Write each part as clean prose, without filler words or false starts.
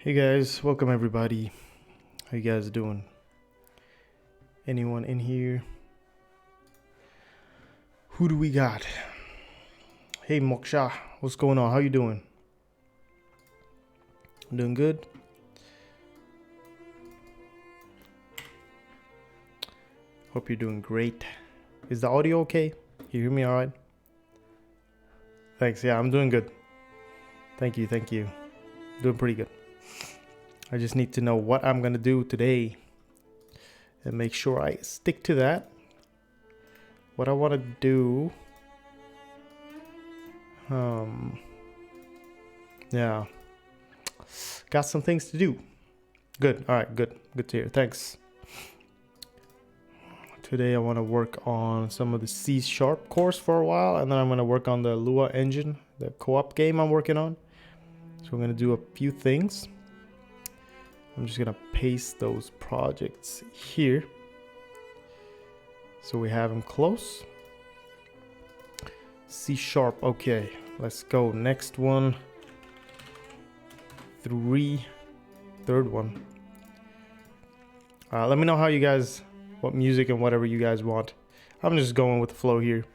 Hey guys, welcome everybody. How you guys doing? Anyone in here? Who do we got? Hey Moksha, what's going on? How you doing? I'm doing good. Hope you're doing great. Is the audio okay? You hear me all right? Thanks. Yeah, I'm doing good. Thank you. Doing pretty good. I just need to know what I'm gonna do today and make sure I stick to that. What I want to do, yeah, got some things to do. Good. All right, good to hear. Thanks. Today I want to work on some of the C# course for a while, and then I'm going to work on the LUA engine, the co-op game I'm working on. So I'm going to do a few things. I'm just going to paste those projects here so we have them close. C#, okay, let's go. Next one, third one. Let me know how you guys, what music and whatever you guys want. I'm just going with the flow here.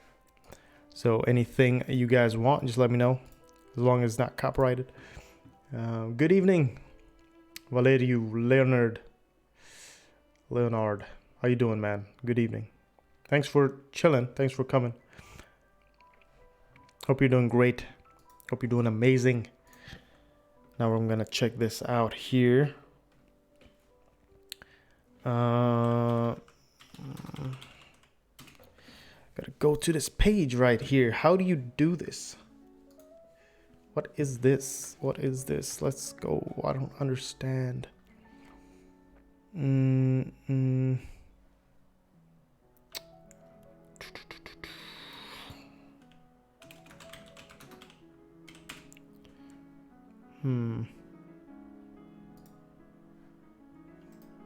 So anything you guys want, just let me know, as long as it's not copyrighted. Good evening, Valeriu, Leonard. How you doing, man? Good evening. Thanks for chilling. Thanks for coming. Hope you're doing great. Hope you're doing amazing. Now I'm gonna check this out here. Gotta go to this page right here. How do you do this? What is this? What is this? Let's go. I don't understand.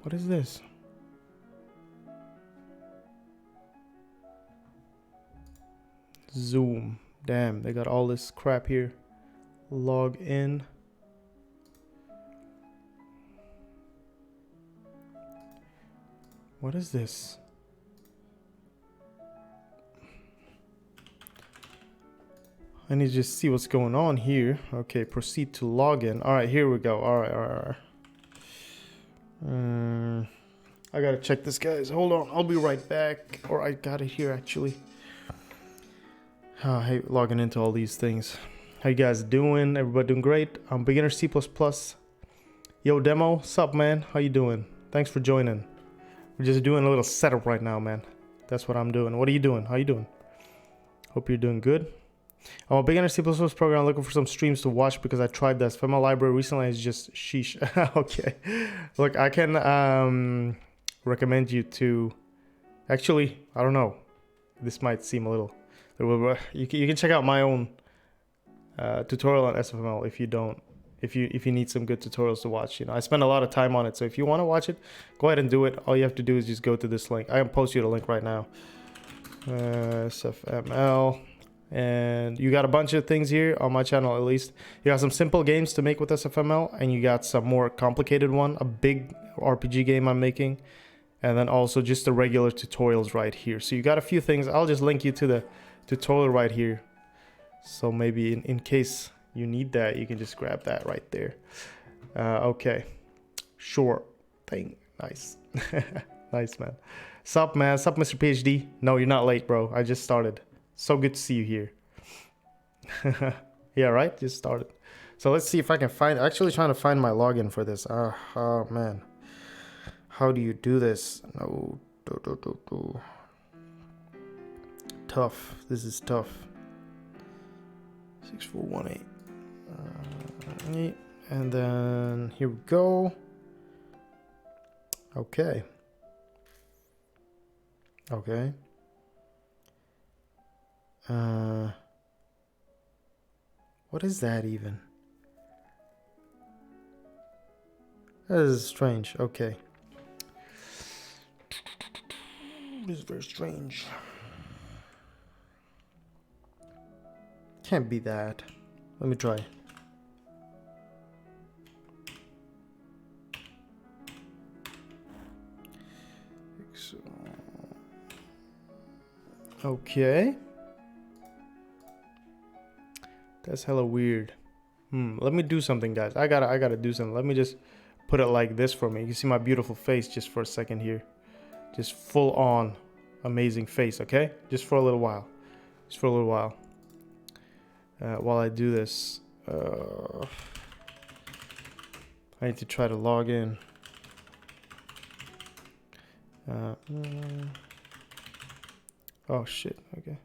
What is this? Zoom. Damn, they got all this crap here. Log in. What is this? I need to just see what's going on here. Okay, proceed to login. All right, here we go. All right. I gotta check this, guys. Hold on, I'll be right back. Or I got it here actually. I hate logging into all these things. How you guys doing? Everybody doing great? I'm beginner C++. Yo, demo, sup, man? How you doing? Thanks for joining. We're just doing a little setup right now, man. That's what I'm doing. What are you doing? How you doing? Hope you're doing good. I'm a beginner C++ program looking for some streams to watch because I tried the SFML library recently. It's just sheesh. Okay. Look, I can recommend you to... Actually, I don't know. This might seem a little... You can check out my own tutorial on SFML if you need some good tutorials to watch. You know, I spend a lot of time on it, so if you want to watch it, go ahead and do it. All you have to do is just go to this link. I can post you the link right now. SFML, and you got a bunch of things here on my channel. At least you got some simple games to make with SFML, and you got some more complicated one, a big RPG game I'm making, and then also just the regular tutorials right here. So you got a few things. I'll just link you to the tutorial right here, so maybe in case you need that, you can just grab that right there. Okay, sure thing. Nice. Nice, man. Sup, man? Sup, Mr. PhD? No, you're not late, bro. I just started. So good to see you here. Yeah, right, just started. So let's see if I can find, actually trying to find my login for this. Oh man, how do you do this? No, tough. This is tough. 6418. And then here we go. Okay. What is that even? That is strange. Okay. This is very strange. Can't be that. Let me try. Okay. That's hella weird. Let me do something, guys. I gotta do something. Let me just put it like this for me. You can see my beautiful face just for a second here. Just full on amazing face, okay? Just for a little while. Just for a little while. While I do this, I need to try to log in. Oh shit, okay.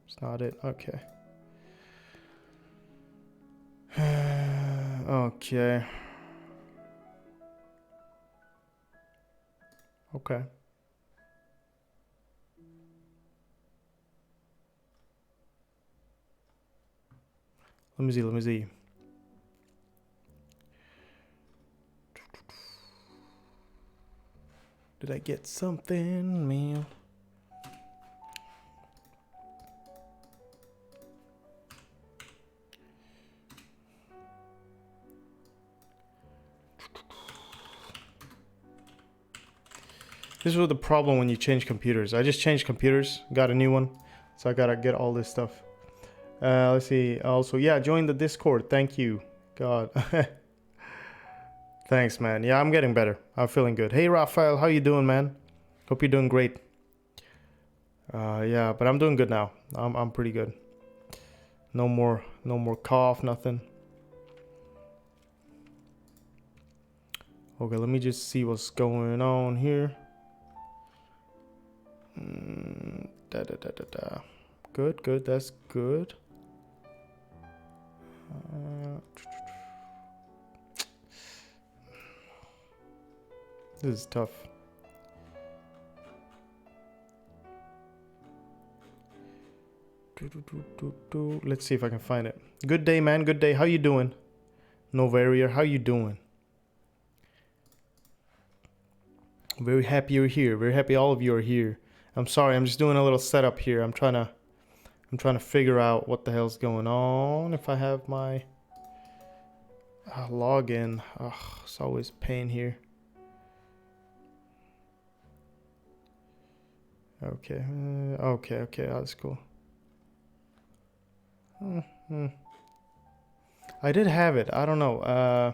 It's not it, okay. Okay. Okay. Let me see. Did I get something, man? This was the problem when you change computers. I just changed computers, got a new one, so I gotta get all this stuff. Let's see. Also, yeah, join the Discord. Thank you. God. Thanks, man. Yeah, I'm getting better. I'm feeling good. Hey, Raphael, how you doing, man? Hope you're doing great. Yeah, but I'm doing good now. I'm pretty good. No more cough, nothing. Okay, let me just see what's going on here. Good. That's good. This is tough. Let's see if I can find it. Good day, man. Good day. How you doing? Novarier, how you doing? Very happy you're here. Very happy all of you are here. I'm sorry, I'm just doing a little setup here. I'm trying to figure out what the hell's going on. If I have my login, it's always pain here. Okay, okay, that's cool. I did have it. I don't know.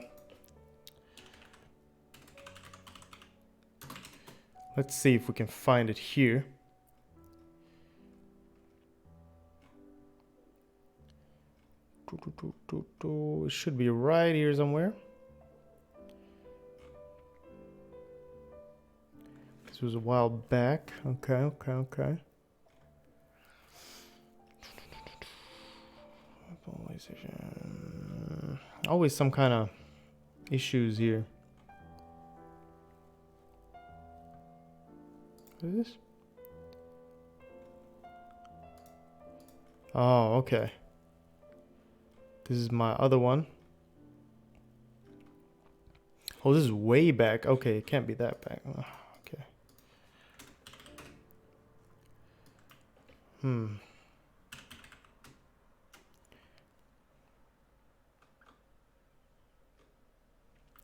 Let's see if we can find it here. It should be right here somewhere. This was a while back. Okay. Always some kind of issues here. What is this? Oh, okay. This is my other one. Oh, this is way back. Okay, it can't be that back. Oh, okay.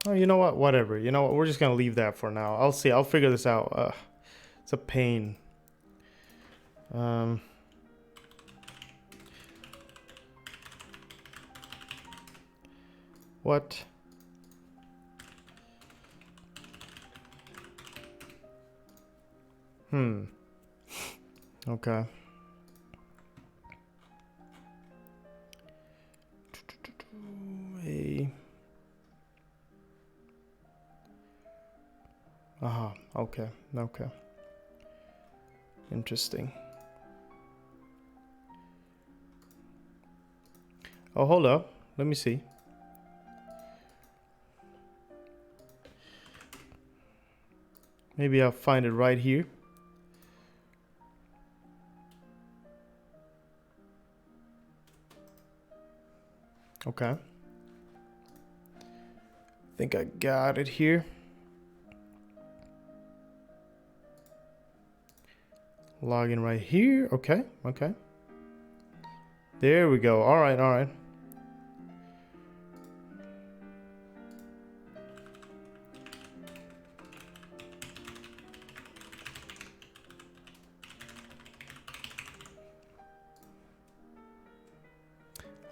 Oh, you know what? Whatever. You know what? We're just gonna leave that for now. I'll see. I'll figure this out. It's a pain. What? Okay. Okay. Interesting. Oh, hold up. Let me see. Maybe I'll find it right here. Okay. I think I got it here. Login right here. Okay. There we go. All right.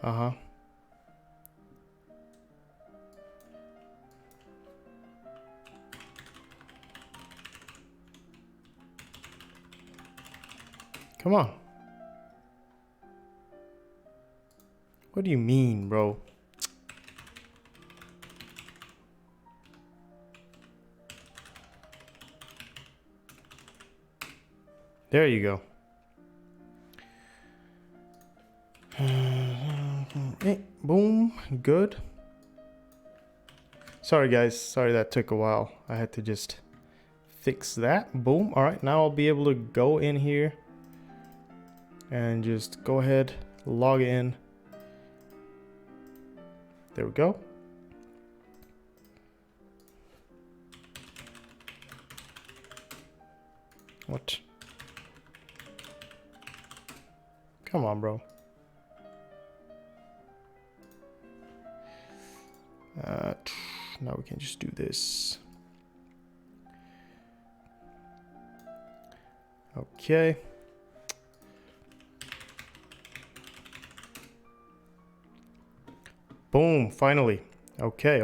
Uh-huh. Come on. What do you mean, bro? There you go. Hey, boom. Good. Sorry, guys. Sorry that took a while. I had to just fix that. Boom. All right. Now I'll be able to go in here and just go ahead, log in. There we go. What? Come on, bro. Now we can just do this. Okay. Boom, finally. Okay.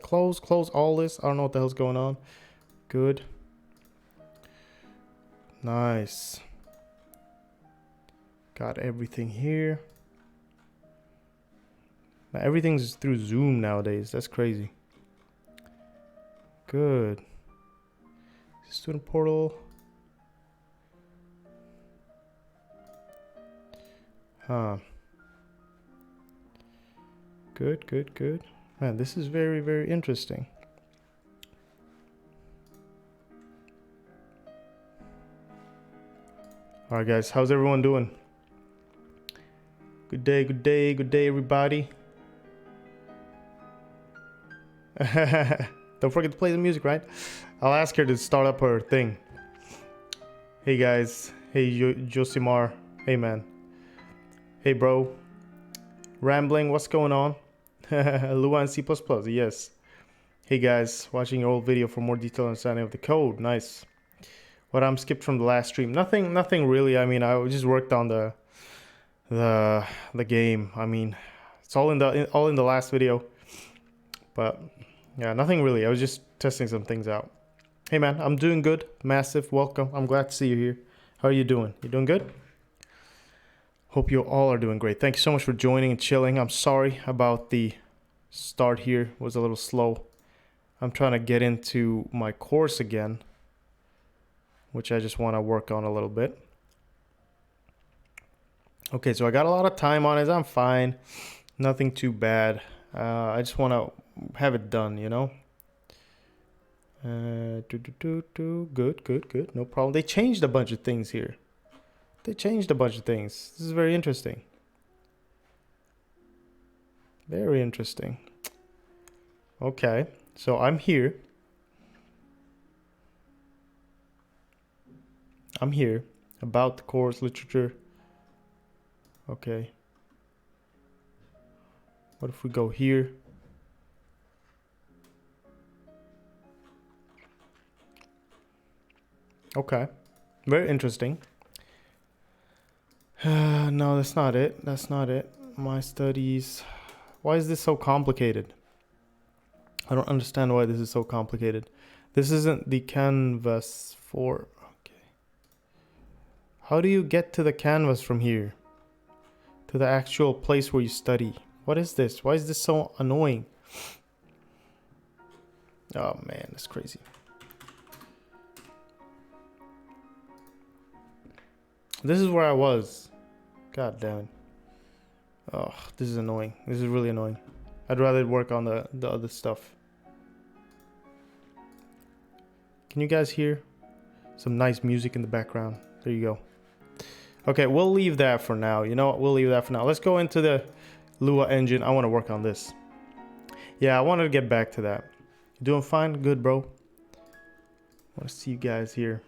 Close all this. I don't know what the hell's going on. Good. Nice. Got everything here. Now, everything's through Zoom nowadays. That's crazy. Good. Student portal. Huh. Good. Man, this is very interesting. All right, guys. How's everyone doing? Good day, everybody. Don't forget to play the music, right? I'll ask her to start up her thing. Hey, guys. Hey, Josimar. Hey, man. Hey, bro. Rambling, what's going on? LUA and C++, yes. Hey, guys. Watching your old video for more detailed understanding of the code. Nice. What I'm skipped from the last stream? Nothing really. I mean, I just worked on the game. I mean, it's all in the last video. But yeah, nothing really. I was just testing some things out. Hey man, I'm doing good. Massive, welcome. I'm glad to see you here. How are you doing? You doing good? Hope you all are doing great. Thank you so much for joining and chilling. I'm sorry about the start here. It was a little slow. I'm trying to get into my course again, which I just want to work on a little bit. Okay, so I got a lot of time on it. I'm fine. Nothing too bad. I just want to have it done, you know. Good. No problem. They changed a bunch of things here. This is very interesting. Very interesting. Okay, so I'm here. About the course literature. Okay. What if we go here? Okay, very interesting. No, that's not it. My studies. Why is this so complicated? I don't understand why this is so complicated. This isn't the canvas for... Okay. How do you get to the canvas from here? To the actual place where you study? What is this? Why is this so annoying? Oh man, that's crazy. This is where I was. God damn it. Oh, this is annoying. This is really annoying. I'd rather work on the other stuff. Can you guys hear some nice music in the background? There you go. Okay, we'll leave that for now. You know what? We'll leave that for now. Let's go into the LUA engine. I want to work on this. Yeah, I wanted to get back to that. You doing fine? Good, bro. I want to see you guys here.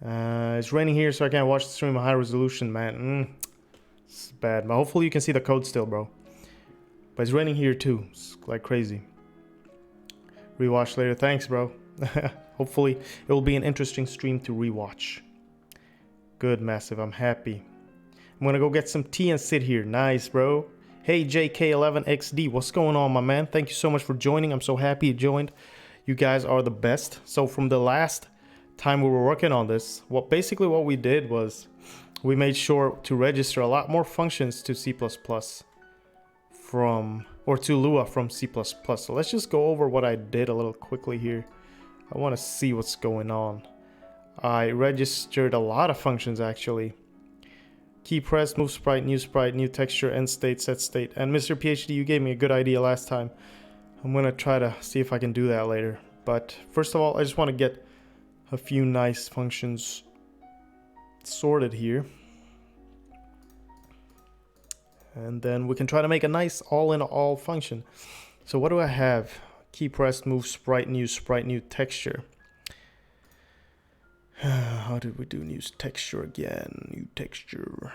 It's raining here, so I can't watch the stream at high resolution, man. It's bad, but hopefully you can see the code still, bro. But it's raining here too. It's like crazy. Rewatch later. Thanks, bro. Hopefully it will be an interesting stream to rewatch. Good, Massive. I'm happy. I'm gonna go get some tea and sit here. Nice, bro. Hey, JK11XD, what's going on, my man? Thank you so much for joining. I'm so happy you joined. You guys are the best. So from the last time we were working on this, basically what we did was we made sure to register a lot more functions to C++ to Lua from C++. So let's just go over what I did a little quickly here. I want to see what's going on. I registered a lot of functions actually. Key press, move sprite, new texture, end state, set state. And Mr. PhD, you gave me a good idea last time. I'm gonna try to see if I can do that later. But first of all, I just want to get a few nice functions sorted here. And then we can try to make a nice all-in-all function. So what do I have? Key press, move sprite, new texture. How did we do new texture again? New texture.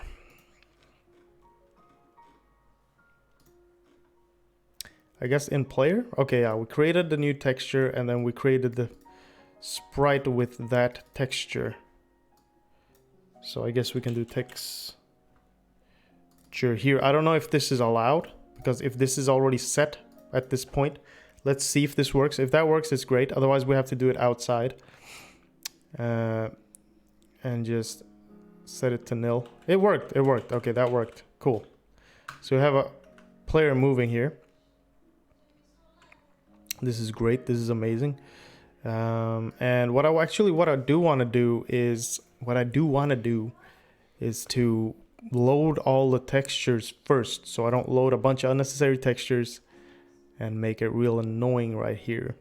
I guess in player? Okay, yeah, we created the new texture and then we created the sprite with that texture. So I guess we can do texture here. I don't know if this is allowed, because if this is already set at this point, let's see if this works. If that works, it's great. Otherwise, we have to do it outside. And just set it to nil. It worked. Okay, that worked. Cool. So we have a player moving here. This is great. This is amazing. And what I do want to do is to load all the textures first, so I don't load a bunch of unnecessary textures and make it real annoying right here.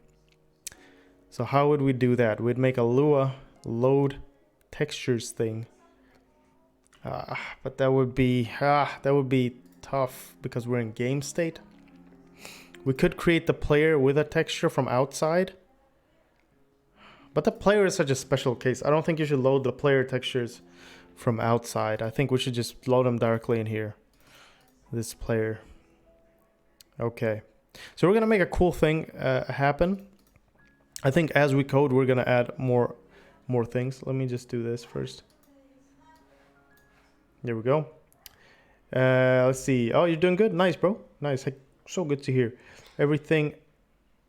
So how would we do that? We'd make a Lua load textures thing. But that would be tough because we're in game state. We could create the player with a texture from outside. But the player is such a special case. I don't think you should load the player textures from outside. I think we should just load them directly in here. This player. Okay. So we're going to make a cool thing happen. I think as we code, we're going to add more things. Let me just do this first. There we go. Let's see. Oh, you're doing good. Nice, bro. Nice. So good to hear. Everything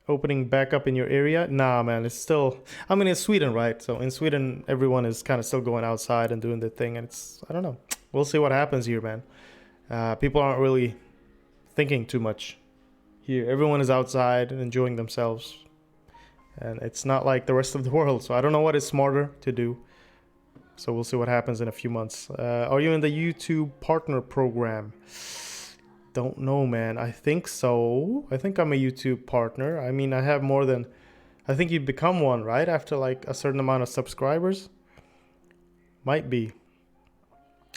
opening back up in your area? Nah, man, it's still, I mean, it's Sweden, right? So in Sweden, everyone is kind of still going outside and doing their thing. And it's, I don't know. We'll see what happens here, man. People aren't really thinking too much here. Everyone is outside and enjoying themselves. And it's not like the rest of the world. So I don't know what is smarter to do. So we'll see what happens in a few months. Are you in the YouTube partner program? Don't know, man. I think so. I think I'm a YouTube partner. I mean, I have more than, I think you become one, right? After like a certain amount of subscribers. Might be.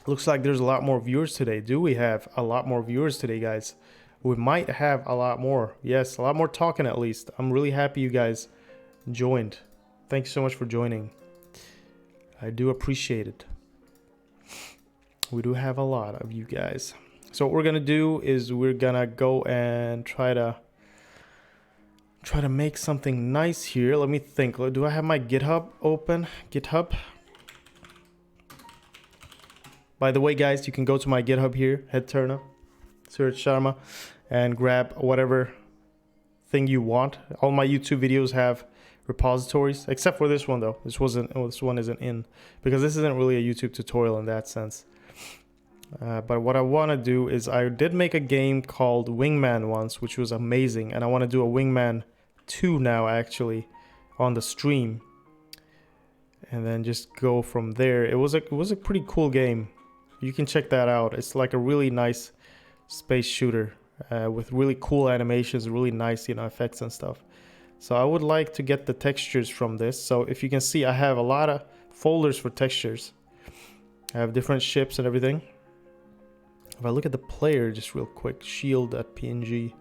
Looks like there's a lot more viewers today. Do we have a lot more viewers today, guys? We might have a lot more. Yes, a lot more talking at least. I'm really happy you guys joined. Thank you so much for joining. I do appreciate it. We do have a lot of you guys. So what we're gonna do is we're gonna go and try to make something nice here. Let me think. Do I have my GitHub open? GitHub. By the way, guys, you can go to my GitHub here, head turner, search Sharma, and grab whatever thing you want. All my YouTube videos have repositories, except for this one though. This one isn't in, because this isn't really a YouTube tutorial in that sense. But what I want to do is, I did make a game called Wingman once, which was amazing, and I want to do a Wingman 2 now actually on the stream, and then just go from there. It was a pretty cool game. You can check that out. It's like a really nice space shooter with really cool animations, really nice, you know, effects and stuff. So I would like to get the textures from this. So if you can see, I have a lot of folders for textures. I have different ships and everything. If I look at the player just real quick, shield.png,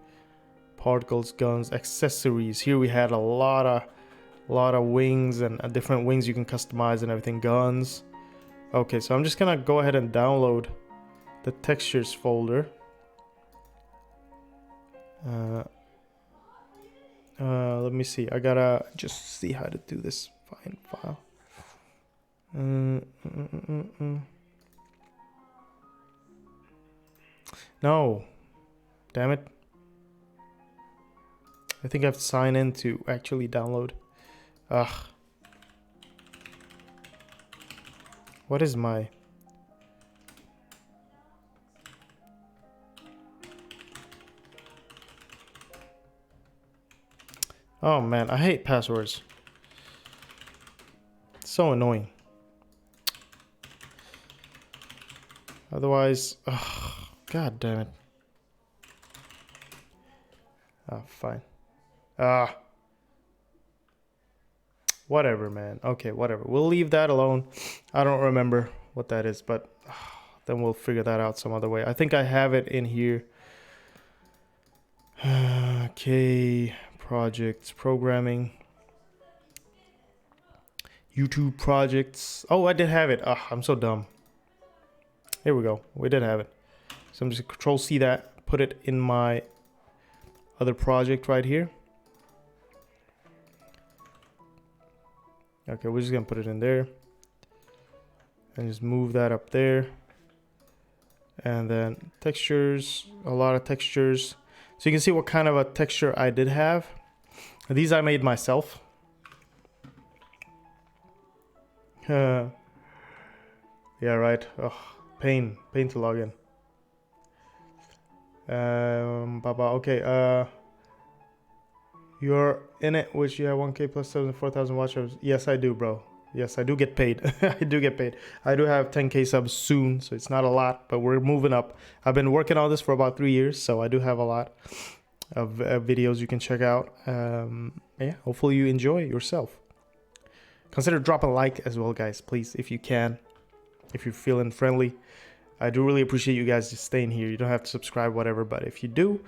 particles, guns, accessories. Here we had a lot of wings and different wings you can customize and everything. Guns. Okay, so I'm just gonna go ahead and download the textures folder. Let me see. I gotta just see how to do this. Find file. No. Damn it. I think I have to sign in to actually download. Ugh. What is my... Oh man, I hate passwords. It's so annoying. Otherwise, ugh, god damn it. Oh, fine. Whatever, man. Okay, whatever. We'll leave that alone. I don't remember what that is, but then we'll figure that out some other way. I think I have it in here. Okay, projects, programming, YouTube projects. Oh, I did have it. I'm so dumb. Here we go. We did have it. So I'm just Control C that, put it in my other project right here. Okay, we're just gonna put it in there and just move that up there. And then textures, a lot of textures. So you can see what kind of a texture I did have. These I made myself. Yeah, right. Oh, pain to log in. Okay, you're in it, which you have 1K plus 74,000 watchers. Yes, I do, bro. Yes, I do get paid. I do get paid. I do have 10K subs soon, so it's not a lot, but we're moving up. I've been working on this for about 3 years, so I do have a lot of videos you can check out. Yeah, hopefully you enjoy yourself. Consider dropping a like as well, guys, please, if you can, if you're feeling friendly. I do really appreciate you guys just staying here. You don't have to subscribe, whatever, but if you do,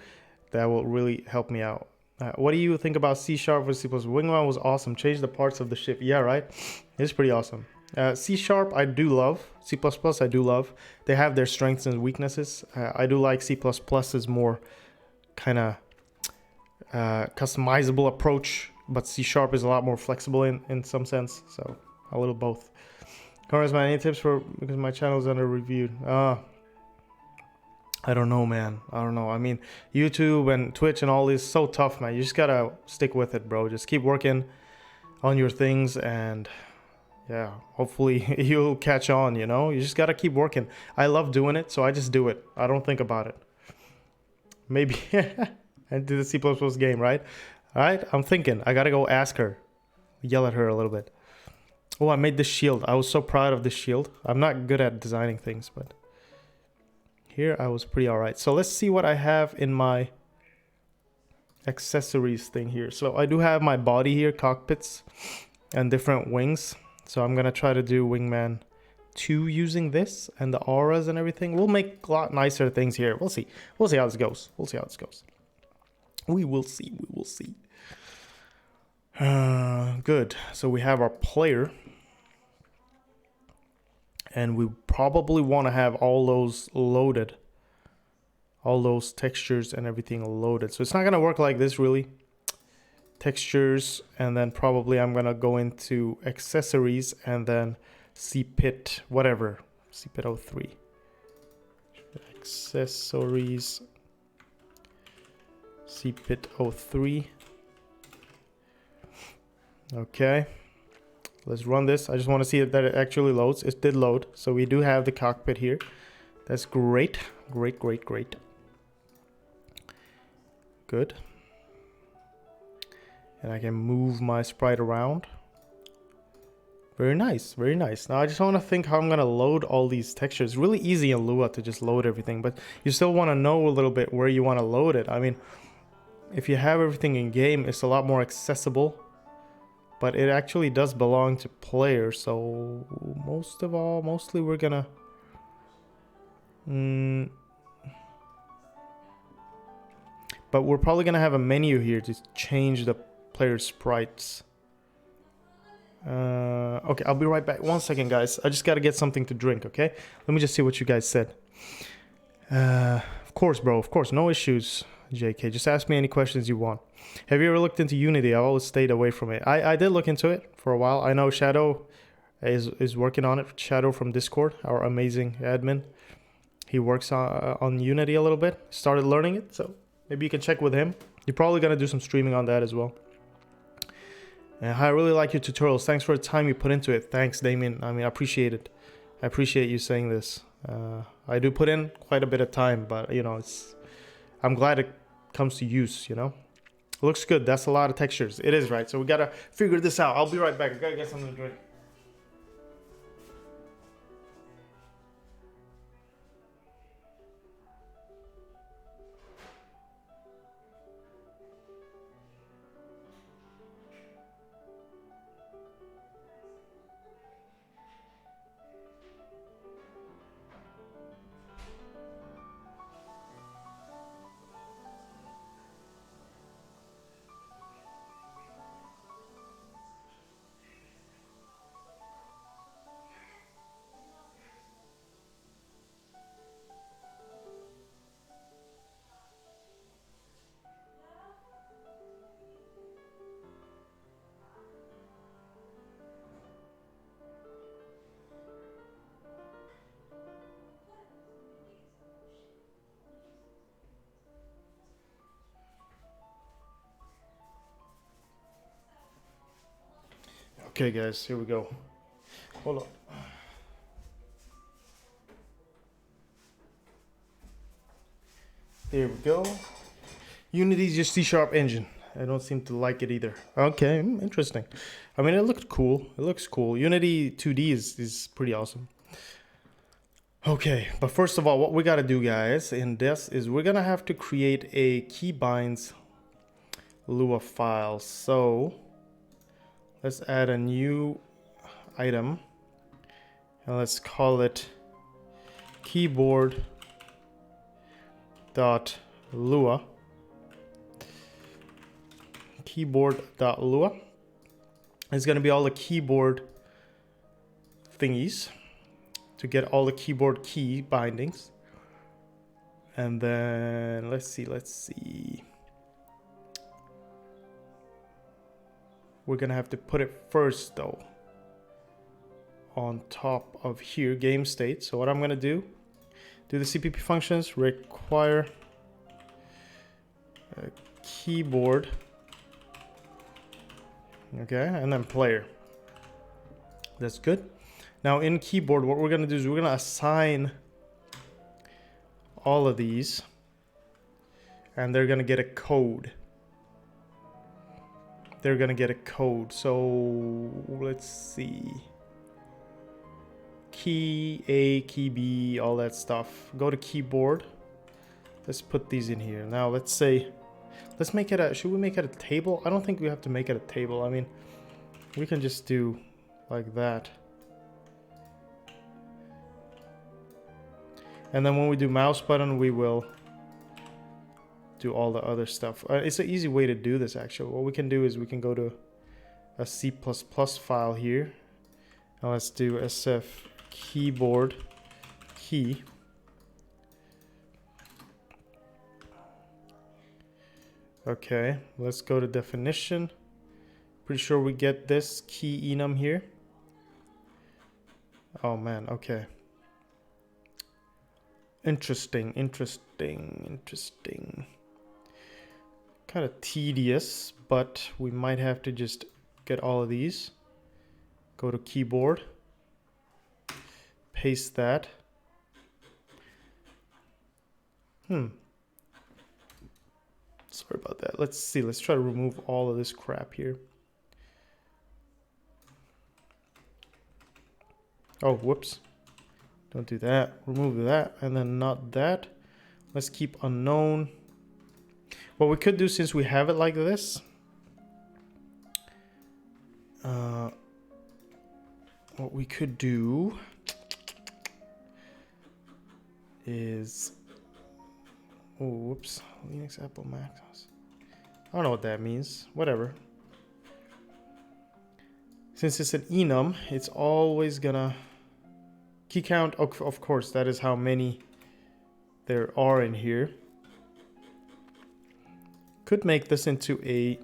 that will really help me out. What do you think about C# versus C++? Wingman was awesome. Changed the parts of the ship. Yeah, right? It's pretty awesome. C# I do love. C++ I do love. They have their strengths and weaknesses. I do like C++ is more kind of customizable approach, but C# is a lot more flexible in some sense. So a little both. Congrats, man. Any tips for, because my channel is under reviewed? I don't know, man. I don't know. I mean, YouTube and Twitch and all this is so tough, man. You just gotta stick with it, bro. Just keep working on your things, and yeah, hopefully you'll catch on, you know? You just gotta keep working. I love doing it, so I just do it. I don't think about it. Maybe I do the C++ game, right? All right, I'm thinking. I gotta go ask her. Yell at her a little bit. Oh, I made this shield. I was so proud of this shield. I'm not good at designing things, but here I was pretty all right. So let's see what I have in my accessories thing here. So I do have my body here, cockpits and different wings. So I'm gonna try to do Wingman 2 using this and the auras and everything. We'll make a lot nicer things here. We'll see. We'll see how this goes. We'll see how this goes. We will see. We will see. Good. So we have our player. And we probably want to have all those loaded. All those textures and everything loaded. So it's not going to work like this, really. Textures, and then probably I'm going to go into accessories and then CPIT, whatever. CPIT 03. Accessories. CPIT 03. Okay. Let's run this. I just want to see that it actually loads. It did load. So we do have the cockpit here. That's great. Great, great, great. Good. And I can move my sprite around. Very nice. Very nice. Now I just want to think how I'm going to load all these textures. It's really easy in Lua to just load everything, but you still want to know a little bit where you want to load it. I mean, if you have everything in game, it's a lot more accessible. But it actually does belong to players, so mostly we're gonna... But we're probably gonna have a menu here to change the player sprites. Okay, I'll be right back. 1 second, guys. I just gotta get something to drink, okay? Let me just see what you guys said. Of course, bro. Of course, no issues, JK. Just ask me any questions you want. Have you ever looked into Unity? I've always stayed away from it. I did look into it for a while. I know Shadow is working on it. Shadow from Discord, our amazing admin. He works on Unity a little bit, started learning it, so maybe you can check with him. You're probably gonna do some streaming on that as well. And I really like your tutorials. Thanks for the time you put into it. Thanks, Damien. I mean, I appreciate it. I appreciate you saying this. I do put in quite a bit of time, but you know, I'm glad it comes to use, you know. It looks good. That's a lot of textures. It is, right? So we gotta figure this out. I'll be right back. I gotta get something to drink. Okay, guys, here we go. Hold on. There we go. Unity's your C# engine. I don't seem to like it either. Okay, interesting. I mean, it looked cool. It looks cool. Unity 2D is pretty awesome. Okay, but first of all, what we gotta do, guys, in this is we're gonna have to create a keybinds LUA file. So let's add a new item and let's call it keyboard.lua. Keyboard.lua. It's going to be all the keyboard thingies to get all the keyboard key bindings. And then let's see. We're going to have to put it first though on top of here, game state. So what I'm going to do the CPP functions, require a keyboard. Okay, and then player. That's good. Now in keyboard, what we're gonna do is we're gonna assign all of these and they're gonna get a code. They're gonna get a code. So let's see. Key A, key B, all that stuff. Go to keyboard. Let's put these in here. Now let's say, let's make it a, should we make it a table? I don't think we have to make it a table. I mean, we can just do like that. And then when we do mouse button, we will do all the other stuff. It's an easy way to do this actually. What we can do is we can go to a C++ file here. And let's do SF keyboard key. Okay, let's go to definition. Pretty sure we get this key enum here. Oh man, okay. Interesting. Kind of tedious, but we might have to just get all of these. Go to keyboard. Paste that. Sorry about that. Let's see. Let's try to remove all of this crap here. Oh, whoops. Don't do that. Remove that. And then not that. Let's keep unknown. What we could do, since we have it like this. What we could do is... Oh, whoops. Linux, Apple, Mac. I don't know what that means. Whatever. Since it's an enum, it's always gonna... Key count, of course, that is how many there are in here. Could make this into a...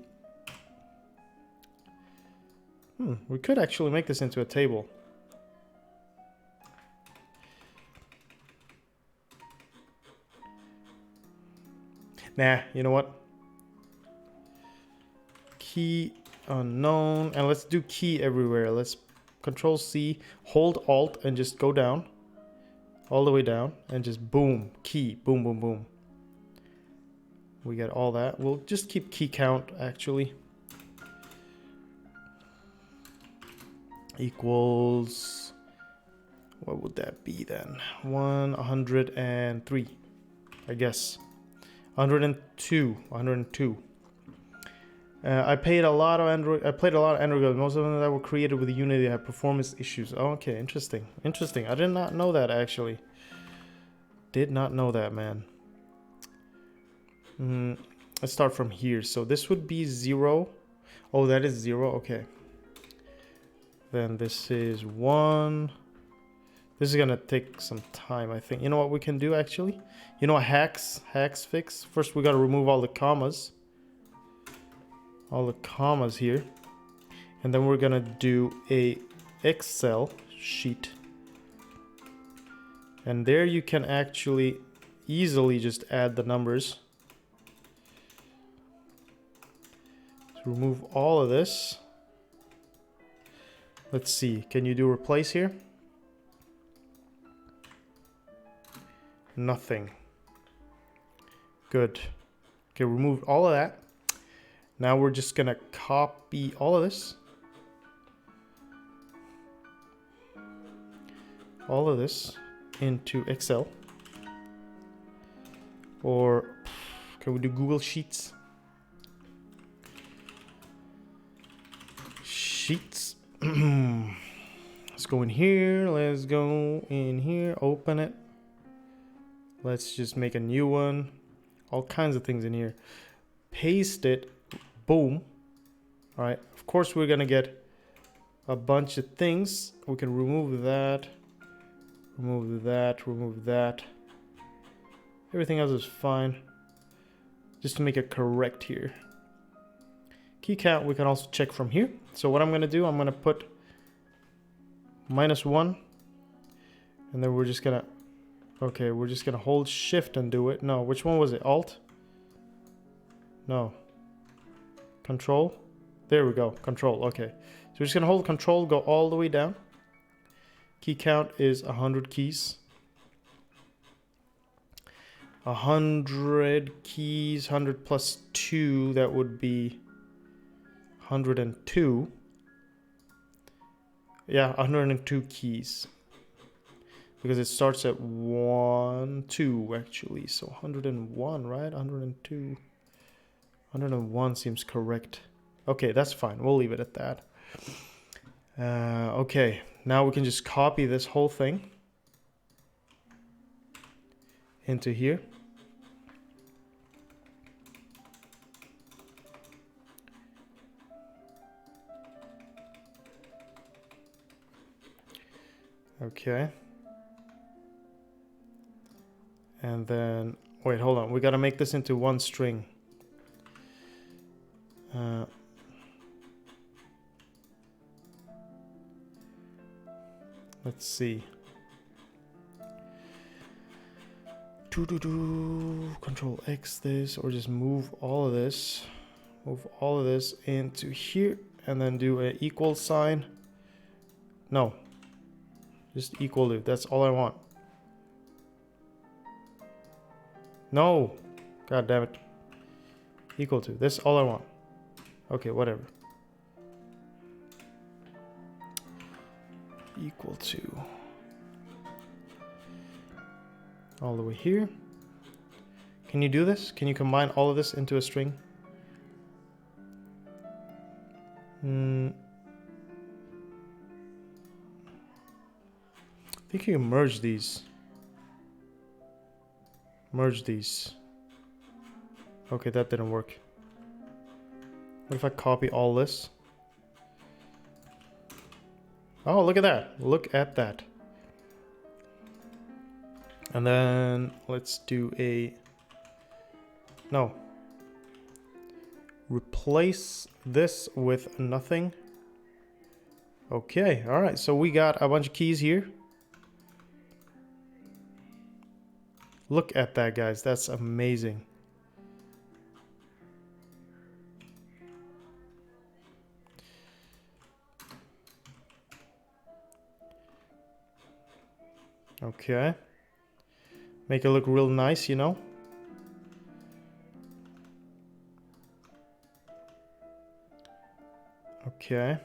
we could actually make this into a table. Nah, you know what? Key unknown, and let's do key everywhere. Let's Control C, hold Alt, and just go down. All the way down, and just boom, key, boom, boom, boom. We get all that. We'll just keep key count, actually. Equals, what would that be then? 103, I guess. 102. I played a lot of Android games. Most of them that were created with Unity have performance issues. Oh, okay, interesting. I did not know that, actually. Did not know that, man. Let's start from here. So this would be 0. Oh, that is 0. Okay. Then this is 1. This is gonna take some time, I think. You know what we can do, actually? You know what hacks fix? First, we gotta remove all the commas. All the commas here. And then we're gonna do a Excel sheet. And there you can actually easily just add the numbers. So remove all of this. Let's see, can you do replace here? Nothing. Good. Okay, remove all of that. Now we're just gonna copy all of this. All of this into Excel. Or can we do Google Sheets? Sheets. Let's go in here. Let's go in here. Open it. Let's just make a new one. All kinds of things in here. Paste it. Boom. All right. Of course, we're gonna get a bunch of things. We can remove that. Remove that. Remove that. Everything else is fine. Just to make it correct here. Key count we can also check from here. So what I'm gonna do, I'm gonna put -1, and then we're just gonna, okay, we're just gonna hold Shift and do it. No, which one was it? Alt? No. Control? There we go, Control, okay. So we're just gonna hold Control, go all the way down. Key count is 100 keys. 100 keys, 100 plus 2, that would be 102. Yeah, 102 keys. Because it starts at 1, 2 actually. So 101, right? 102. 101 seems correct. Okay, that's fine. We'll leave it at that. Okay, now we can just copy this whole thing into here. Okay. And then, wait, hold on. We got to make this into one string. Let's see. Control X this, or just move all of this. Move all of this into here, and then do an equal sign. No. Just equal to. That's all I want. No. God damn it. Equal to. That's all I want. Okay, whatever. Equal to. All the way here. Can you do this? Can you combine all of this into a string? I think you can merge these. Merge these. Okay, that didn't work. What if I copy all this? Oh, look at that. Look at that. And then let's do a... No. Replace this with nothing. Okay, all right. So we got a bunch of keys here. Look at that, guys. That's amazing. Okay. Make it look real nice, you know? Okay.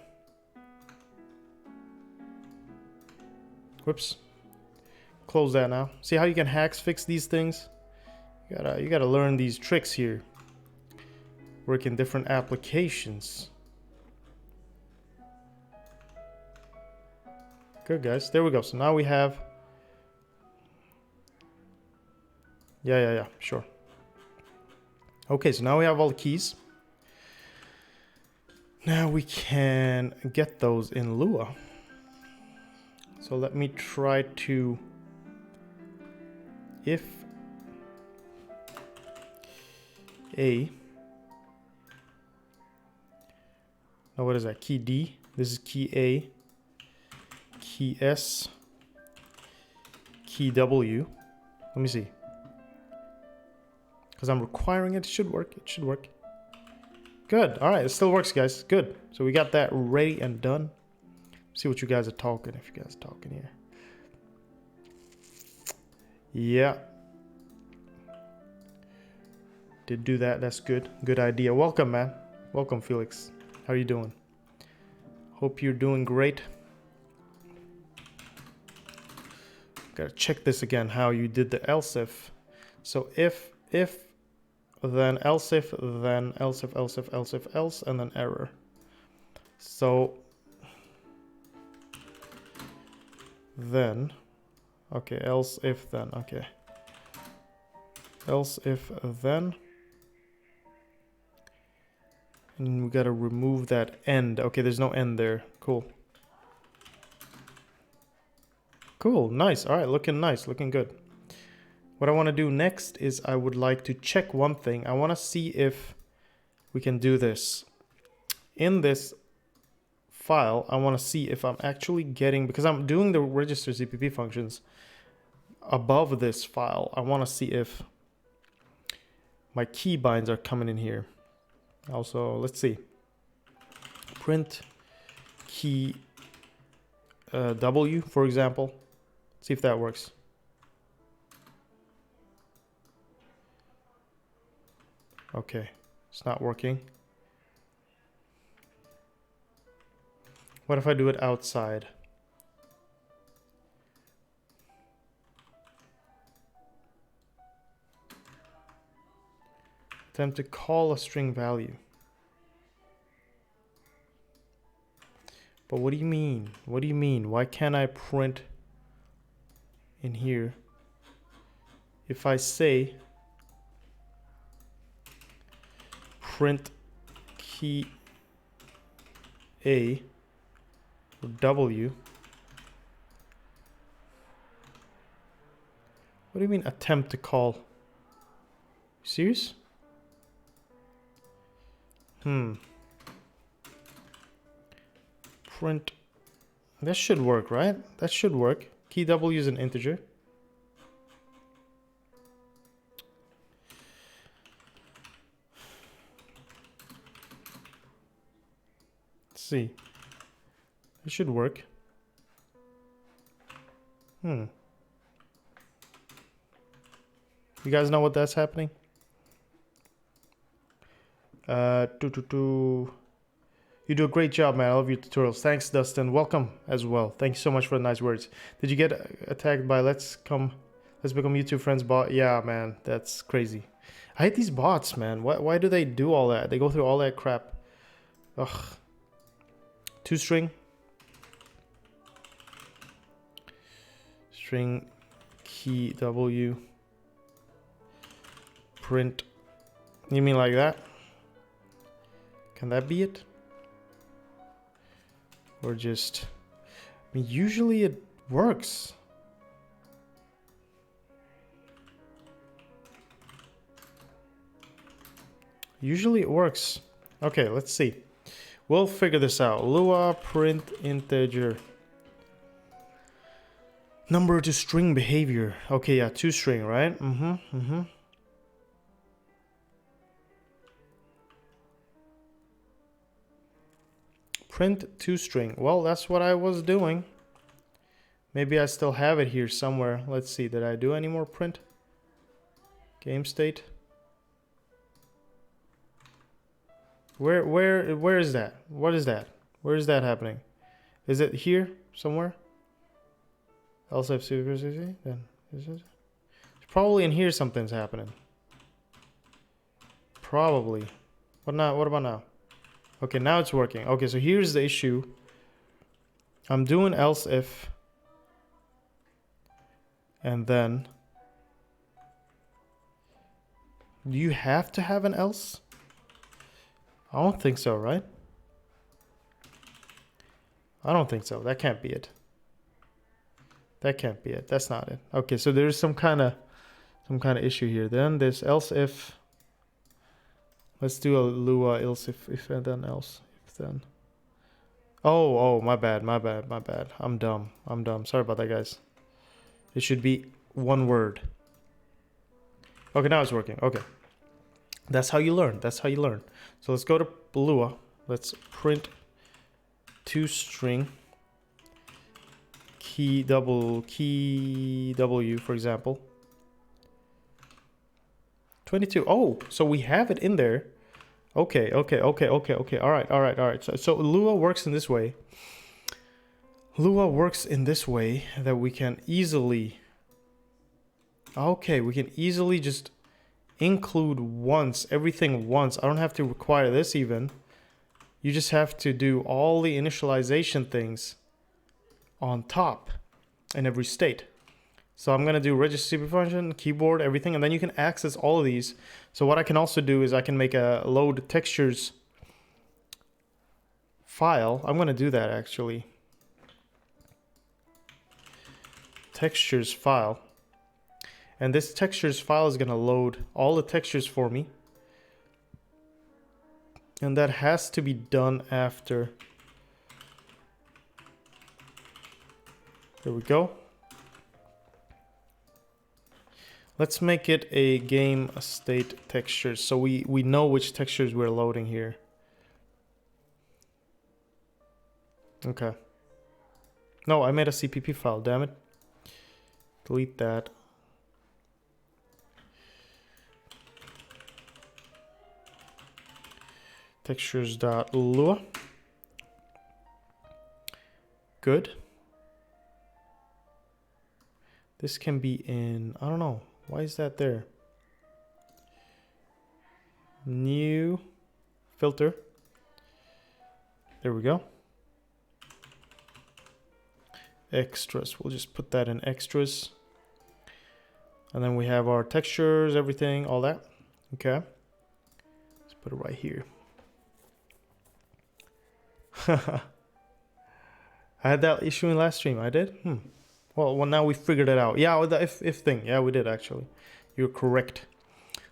Whoops. Close that now. See how you can hacks fix these things? You gotta learn these tricks here. Work in different applications. Good, guys. There we go. So now we have... Yeah, sure. Okay, so now we have all the keys. Now we can get those in Lua. So let me try to... If A... Now what is that? Key D. This is key A. Key S. Key W. Let me see. Because I'm requiring it. It should work. It should work. Good. All right. It still works, guys. Good. So we got that ready and done. See what you guys are talking. If you guys are talking here. Yeah. Did do that. That's good. Good idea. Welcome, man. Welcome, Felix. How are you doing? Hope you're doing great. Gotta check this again, how you did the else if. So if, then else if, then else if, else if, else if, else, and then error. So then, okay, else if then, okay. Else if then. And we gotta remove that end. Okay, there's no end there. Cool. Cool, nice. All right, looking nice, looking good. What I want to do next is I would like to check one thing. I want to see if we can do this. In this file, I want to see if I'm actually getting, because I'm doing the register CPP functions above this file. I want to see if my keybinds are coming in here. Also, let's see. Print key W, for example. See if that works. Okay, it's not working. What if I do it outside? Attempt to call a string value. But what do you mean? What do you mean? Why can't I print in here? If I say print key A or W. What do you mean attempt to call? Serious? Print. That should work, right? That should work. Key W is an integer. Let's see. It should work. You guys know what that's happening? You do a great job, man. I love your tutorials. Thanks, Dustin. Welcome as well. Thank you so much for the nice words. Did you get attacked by Let's Become YouTube Friends bot? Yeah, man. That's crazy. I hate these bots, man. Why do they do all that? They go through all that crap. Ugh. String. String key W. Print. You mean like that? Can that be it? Or just... I mean, usually it works. Usually it works. Okay, let's see. We'll figure this out. Lua print integer. Number to string behavior. Okay, yeah, to string, right? Print to string. Well, that's what I was doing. Maybe I still have it here somewhere. Let's see. Did I do any more print? Game state. Where is that? What is that? Where is that happening? Is it here somewhere? Else if then is it? Probably in here something's happening. Probably. What now? What about now? Okay, now it's working. Okay, so here's the issue. I'm doing else if, and then do you have to have an else? I don't think so, right? I don't think so. That can't be it. That can't be it. That's not it. Okay, so there's some kind of issue here. Then there's else if. Let's do a LUA else if and then else if then. Oh, my bad. I'm dumb. Sorry about that, guys. It should be one word. Okay, now it's working. Okay. That's how you learn. So let's go to LUA. Let's print toString key W, for example. 22. Oh, so we have it in there. Okay. All right. So LUA works in this way. LUA works in this way that we can easily. Okay, we can easily just include everything once. I don't have to require this even. You just have to do all the initialization things on top in every state. So I'm going to do register CP function, keyboard, everything, and then you can access all of these. So what I can also do is I can make a load textures file. I'm going to do that actually. Textures file. And this textures file is going to load all the textures for me. And that has to be done after. There we go. Let's make it a game state textures so we know which textures we're loading here. Okay. No, I made a CPP file, damn it. Delete that. Textures.lua. Good. This can be in, I don't know. Why is that there? New filter. There we go. Extras. We'll just put that in extras. And then we have our textures, everything, all that. Okay. Let's put it right here. I had that issue in last stream. I did? Well, now we figured it out. Yeah, with the if thing. Yeah, we did actually. You're correct.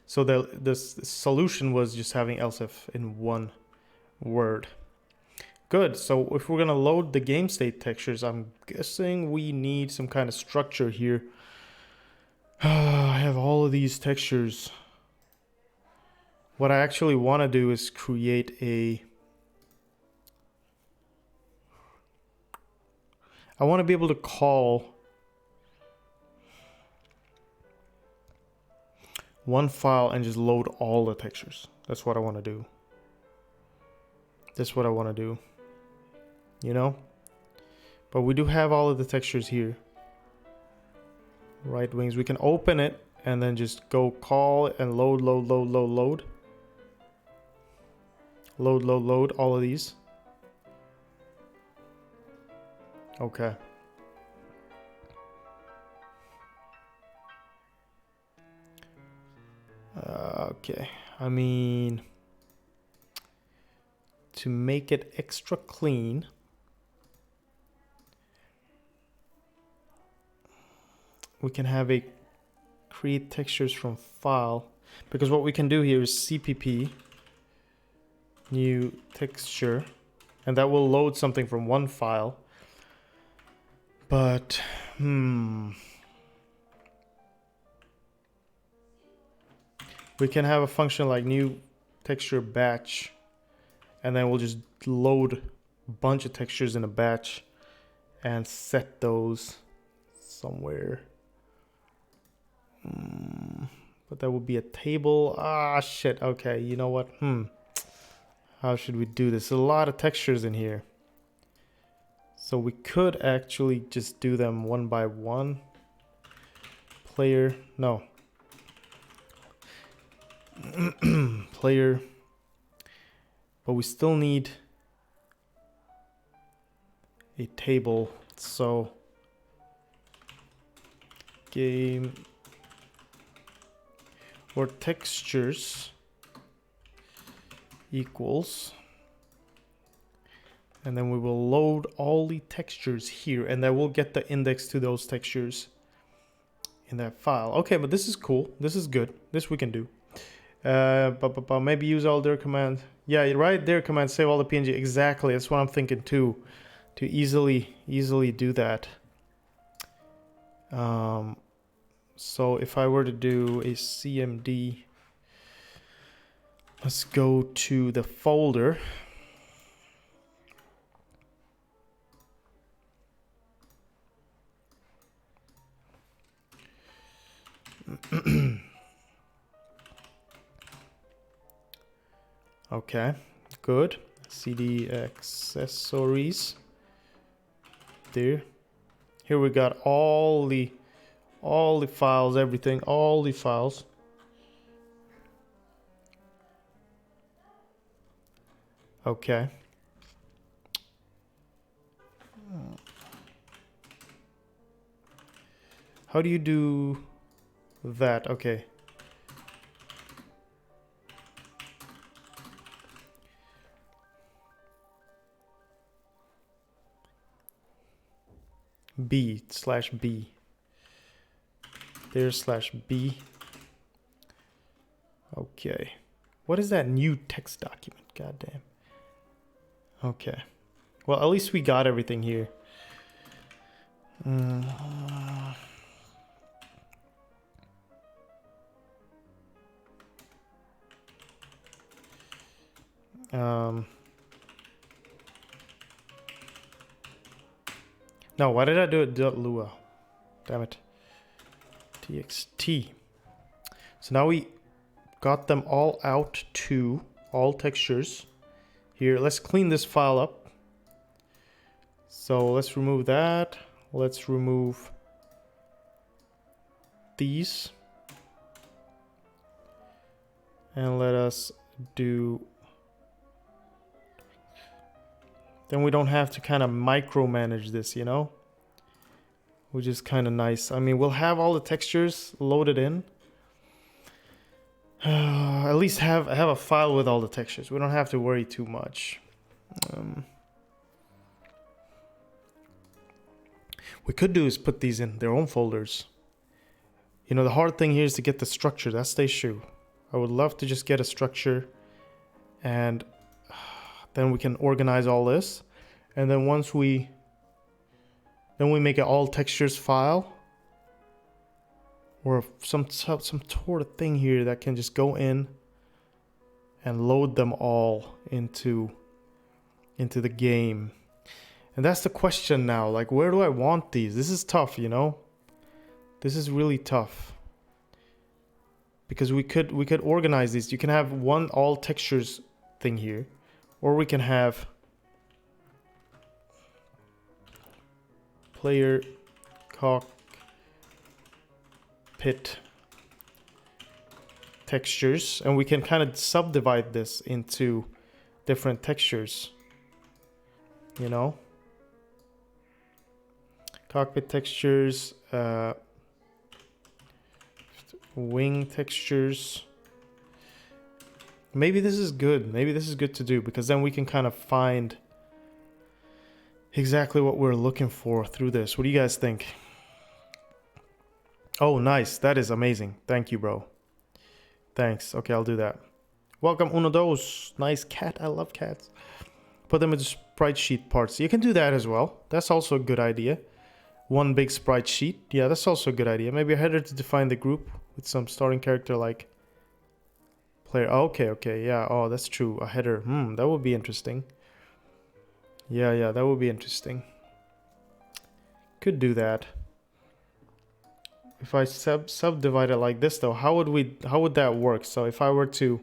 So the solution was just having else if in one word. Good. So if we're gonna load the game state textures, I'm guessing we need some kind of structure here. I have all of these textures. What I actually want to do is create I want to be able to call one file and just load all the textures. That's what I want to do. That's what I want to do. You know? But we do have all of the textures here. Right wings. We can open it and then just go call and load. Load all of these. Okay. Okay. I mean, to make it extra clean, we can have a create textures from file, because what we can do here is CPP new texture, and that will load something from one file. But we can have a function like new texture batch, and then we'll just load a bunch of textures in a batch and set those. somewhere. But that would be a table. Ah, shit. Okay, you know what? How should we do this? There's a lot of textures in here. So we could actually just do them one by one. Player, no. Player. But we still need a table. So game or textures equals, and then we will load all the textures here, and then we'll get the index to those textures in that file. Okay, but this is cool. This is good. This we can do. But maybe use all dir command. Yeah, right, dir command, save all the PNG. Exactly, that's what I'm thinking too, to easily do that. So if I were to do a CMD, let's go to the folder. Okay, good. CD accessories. There. Here we got all the files, everything, all the files. Okay. How do you do that? Okay. B/B. There/B. Okay. What is that new text document? God damn. Okay. Well, at least we got everything here. No, why did I do it .lua? Damn it. txt. So now we got them all out to all textures. Here, let's clean this file up. So let's remove that. Let's remove these. And let us do... Then we don't have to kind of micromanage this, you know? Which is kind of nice. I mean, we'll have all the textures loaded in. At least have a file with all the textures. We don't have to worry too much. We could do is put these in their own folders. You know, the hard thing here is to get the structure. That's the issue. I would love to just get a structure, and then we can organize all this. And then once we make an all textures file, or some sort of thing here that can just go in and load them all into the game. And that's the question now, like, where do I want these? This is tough, you know? This is really tough. Because we could organize these. You can have one all textures thing here, or we can have player cockpit textures, and we can kind of subdivide this into different textures, you know? Cockpit textures, wing textures. Maybe this is good. Maybe this is good to do, because then we can kind of find exactly what we're looking for through this. What do you guys think? Oh, nice. That is amazing. Thank you, bro. Thanks. Okay, I'll do that. Welcome, uno dos. Nice cat. I love cats. Put them into sprite sheet parts. You can do that as well. That's also a good idea. One big sprite sheet. Yeah, that's also a good idea. Maybe a header to define the group with some starting character like player. Okay, yeah. Oh, that's true. A header. That would be interesting. Yeah, that would be interesting. Could do that. If I subdivide it like this though, how would that work? So if I were to,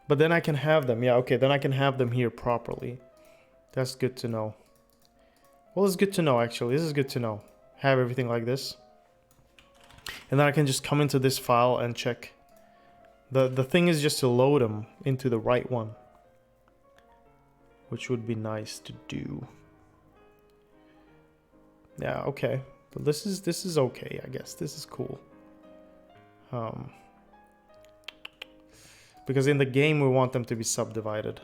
but then I can have them. Yeah, okay, then I can have them here properly. That's good to know. Well, it's good to know actually. This is good to know. Have everything like this. And then I can just come into this file and check. The thing is just to load them into the right one, which would be nice to do. Yeah, okay. But this is okay, I guess. This is cool. Because in the game we want them to be subdivided.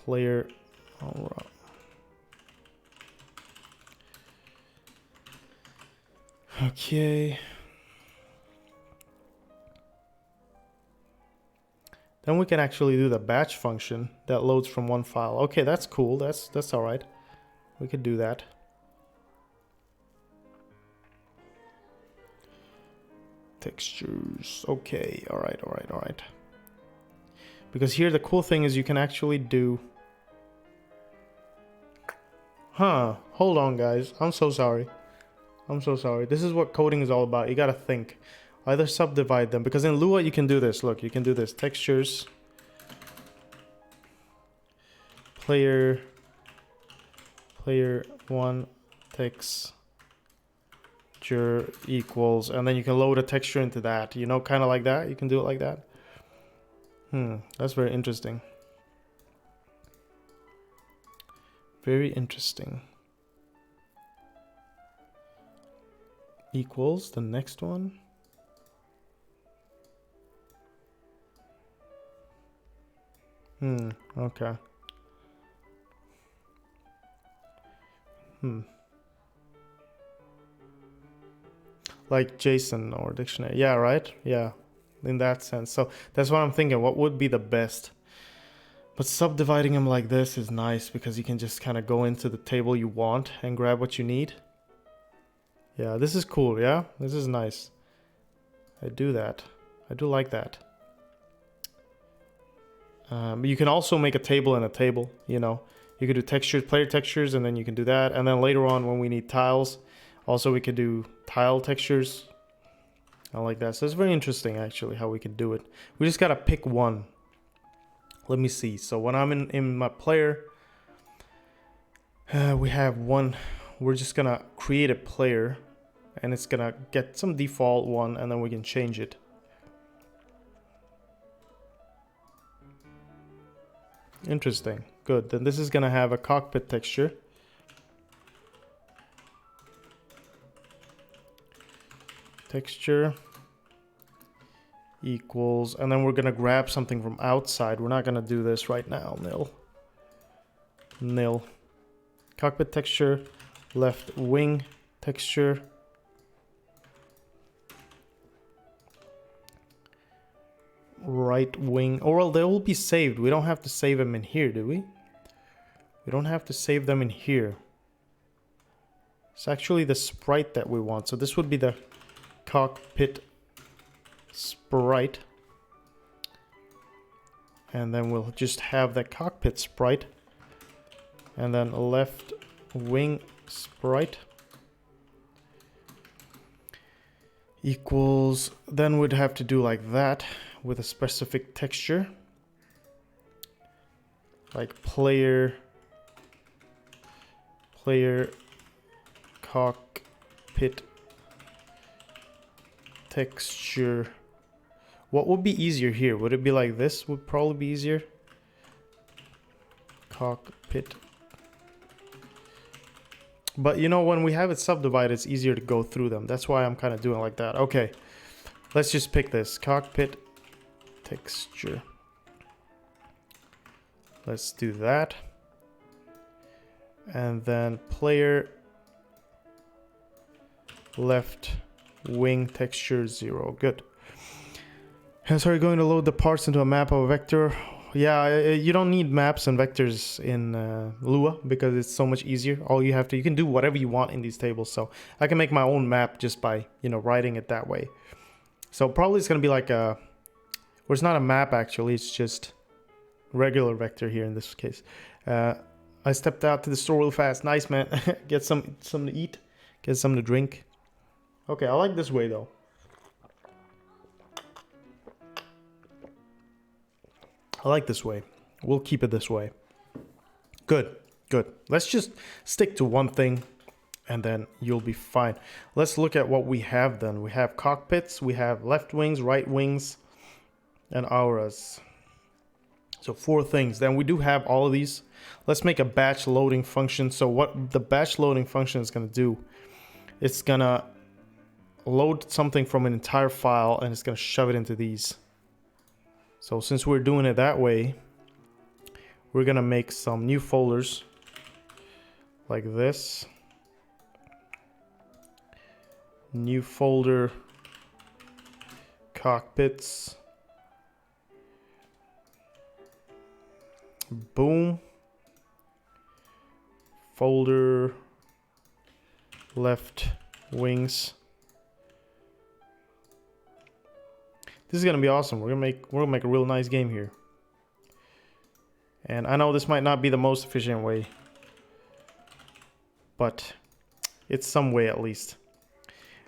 Player, all right. Okay. Then we can actually do the batch function that loads from one file. Okay, that's cool. That's all right. We could do that. Textures. Okay. All right. All right. All right. Because here the cool thing is you can actually do. Huh. Hold on, guys. I'm so sorry. I'm so sorry. This is what coding is all about. You gotta think. Either subdivide them, because in Lua you can do this. Look, you can do this. Textures, player 1 texture equals, and then you can load a texture into that. You know, kind of like that. You can do it like that. That's very interesting. Very interesting. Equals the next one. Okay. Like JSON or dictionary. Yeah, right? Yeah, in that sense. So that's what I'm thinking. What would be the best? But subdividing them like this is nice because you can just kind of go into the table you want and grab what you need. Yeah, this is cool. Yeah, this is nice. I do that. I do like that. You can also make a table in a table, you know. You could do textures, player textures, and then you can do that. And then later on when we need tiles, also we could do tile textures. I like that. So it's very interesting actually how we can do it. We just gotta pick one. Let me see. So when I'm in my player, we have one. We're just gonna create a player and it's gonna get some default one and then we can change it. Interesting. Good. Then this is gonna have a cockpit texture. Texture equals, and then we're gonna grab something from outside. We're not gonna do this right now. Nil. Cockpit texture, left wing texture. Right wing, or well, they will be saved. We don't have to save them in here, do we? We don't have to save them in here. It's actually the sprite that we want. So this would be the cockpit sprite. And then we'll just have the cockpit sprite. And then left wing sprite. Equals, then we'd have to do like that with a specific texture. Like player cockpit texture. What would be easier here? Would it be like this? Would probably be easier. Cockpit. But you know, when we have it subdivided, it's easier to go through them. That's why I'm kind of doing like that. Okay, let's just pick this. Cockpit texture. Let's do that. And then player left wing texture 0. Good. And so we're going to load the parts into a map of a vector. Yeah, you don't need maps and vectors in Lua because it's so much easier. All you have to, you can do whatever you want in these tables. So I can make my own map just by, you know, writing it that way. So probably it's going to be like a, or it's not a map actually, it's just regular vector here in this case. I stepped out to the store real fast. Nice, man. Get something to eat. Get something to drink. Okay, I like this way, though. I like this way. We'll keep it this way. Good, good. Let's just stick to one thing, and then you'll be fine. Let's look at what we have then. We have cockpits, we have left wings, right wings, and auras. So 4 things. Then we do have all of these. Let's make a batch loading function. So what the batch loading function is going to do, it's going to load something from an entire file, and it's going to shove it into these. So since we're doing it that way, we're going to make some new folders like this. New folder, cockpits. Boom. Folder, left wings. This is gonna be awesome. We're gonna make a real nice game here. And I know this might not be the most efficient way, but it's some way at least.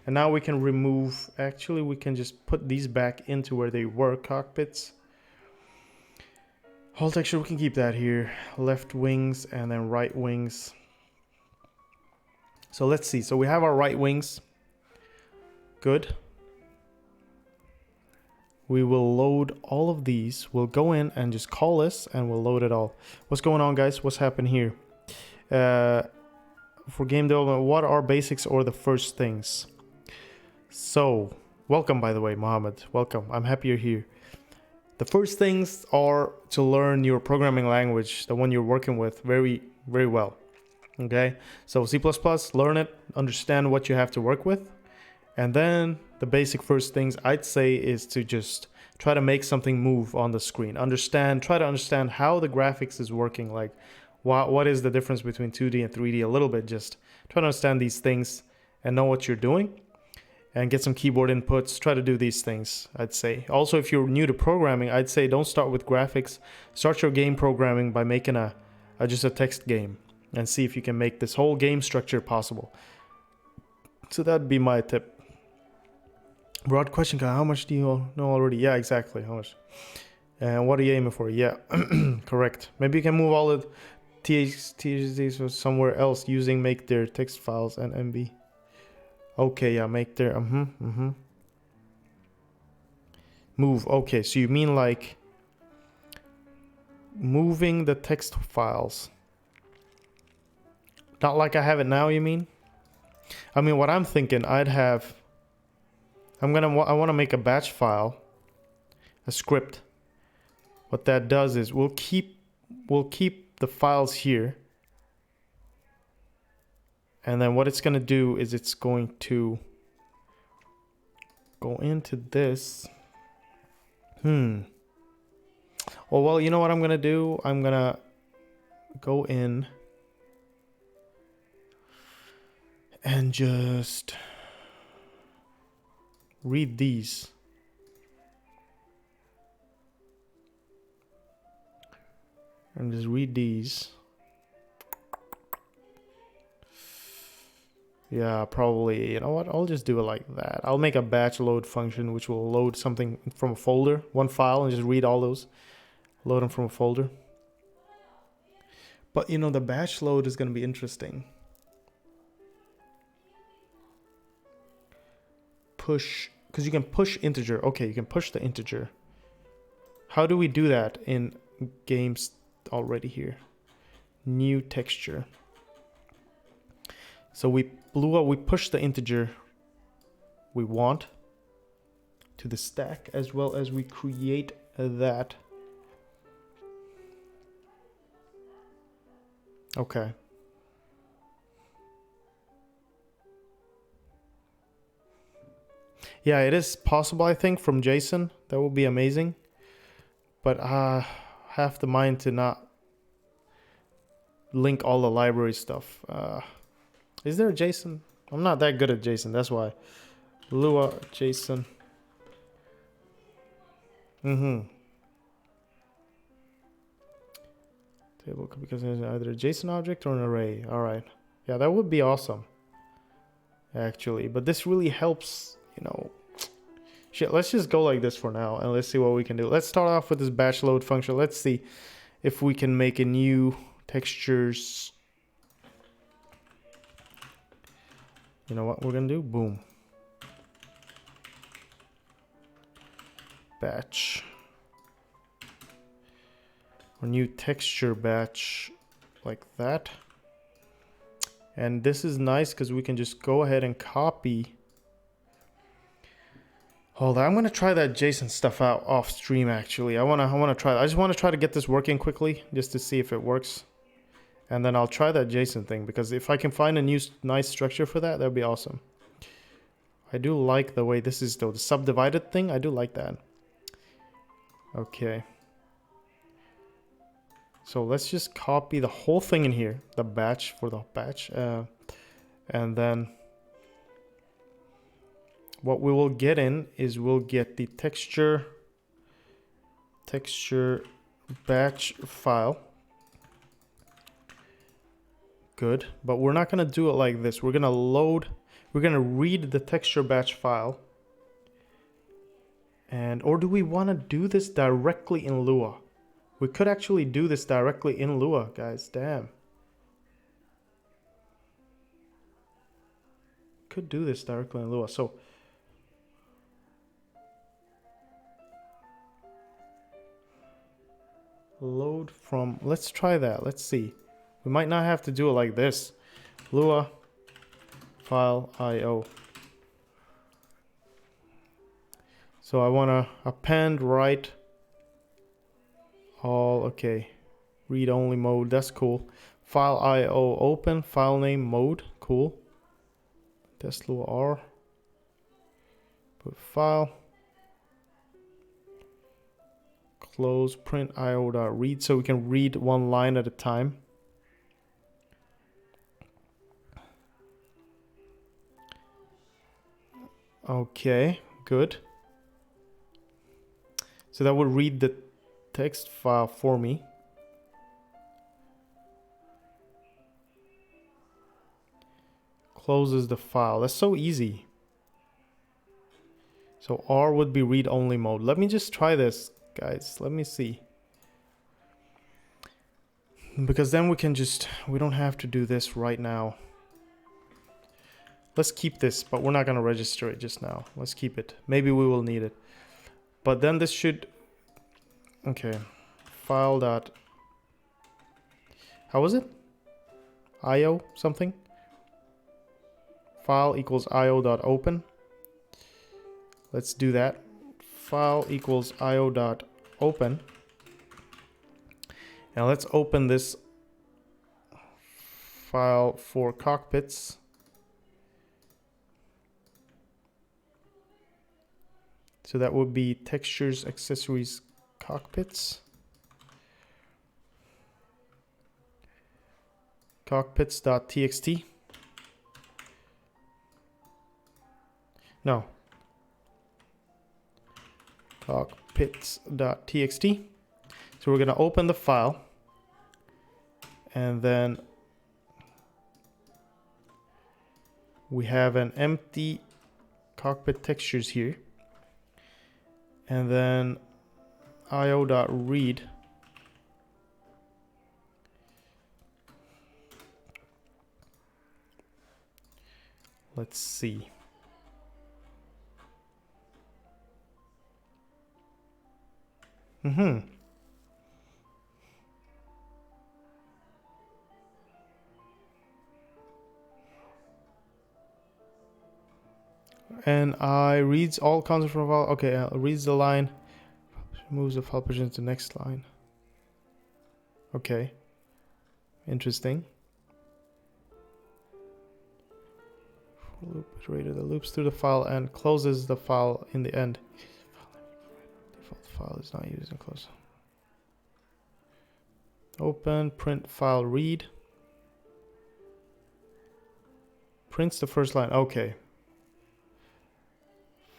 And now we can remove, actually we can just put these back into where they were, cockpits. Whole texture, we can keep that here. Left wings and then right wings. So let's see. So we have our right wings. Good. We will load all of these. We'll go in and just call this and we'll load it all. What's going on, guys? What's happened here? For game development, what are basics or the first things? So, welcome, by the way, Mohammed. Welcome. I'm happy you're here. The first things are to learn your programming language, the one you're working with, very, very well. Okay? So C++, learn it, understand what you have to work with. And then the basic first things I'd say is to just try to make something move on the screen. Try to understand how the graphics is working. Like what is the difference between 2D and 3D a little bit. Just try to understand these things and know what you're doing. And get some keyboard inputs. Try to do these things, I'd say. Also, if you're new to programming, I'd say don't start with graphics. Start your game programming by making just a text game. And see if you can make this whole game structure possible. So that'd be my tip. Broad question, how much do you know already? Yeah, exactly, how much? And what are you aiming for? Yeah, correct. Maybe you can move all the THCs somewhere else using make their text files and MB. Okay, yeah, make their, Move, okay, so you mean like moving the text files. Not like I have it now, you mean? I mean, what I'm thinking, I want to make a batch file, a script. What that does is we'll keep the files here. And then what it's going to do is it's going to go into this. Oh, well, you know what I'm going to do? I'm going to go in and just read these. And just read these. Yeah, probably, you know what? I'll just do it like that. I'll make a batch load function which will load something from a folder, one file, and just read all those. Load them from a folder. But you know, the batch load is going to be interesting. Push, because you can push integer. Okay, you can push the integer. How do we do that in games already here? New texture. So we push the integer we want to the stack as well as we create that. Okay. Yeah, it is possible, I think, from JSON. That would be amazing. But I have the mind to not link all the library stuff. Is there a JSON? I'm not that good at JSON, that's why. LUA JSON. Table could be considered either a JSON object or an array. All right. Yeah, that would be awesome, actually. But this really helps, you know. Shit, let's just go like this for now, and let's see what we can do. Let's start off with this batch load function. Let's see if we can make a new textures. You know what we're gonna do? Boom. Batch. Or new texture batch like that. And this is nice because we can just go ahead and copy. Hold on, I'm gonna try that JSON stuff out off stream. Actually, I wanna try that. I just want to try to get this working quickly just to see if it works, and then I'll try that JSON thing, because if I can find a new nice structure for that, that'd be awesome. I do like the way this is though, the subdivided thing. I do like that. Okay. So let's just copy the whole thing in here, the batch for the batch, and then what we will get in is we'll get the texture batch file. Good, but we're not gonna do it like this. We're gonna read the texture batch file. And or do we want to do this directly in Lua? We could actually do this directly in Lua, guys. Damn. Could do this directly in Lua. So load from, let's try that. Let's see. We might not have to do it like this. Lua file IO. So I want to append, write all, okay. Read only mode, that's cool. File IO open, file name mode, cool. Test Lua R. Put file. Close, print IO.read, so we can read one line at a time. Okay, good. So that will read the text file for me. Closes the file. That's so easy. So R would be read only mode. Let me just try this, guys. Let me see. Because then we can just, we don't have to do this right now. Let's keep this, but we're not going to register it just now. Let's keep it. Maybe we will need it. But then this should, okay. File dot, how was it? IO something? File equals IO dot open. Let's do that. File equals IO dot open. Now let's open this file for cockpits. So that would be textures, accessories, cockpits. Cockpits.txt. No. Cockpits.txt. So we're going to open the file. And then we have an empty cockpit textures here. And then io.read. Let's see. And I reads all content from file. Okay, reads the line, moves the file position to the next line. Okay, interesting. Loop iterator that loops through the file and closes the file in the end. Default file is not used and close. Open, print file read. Prints the first line. Okay.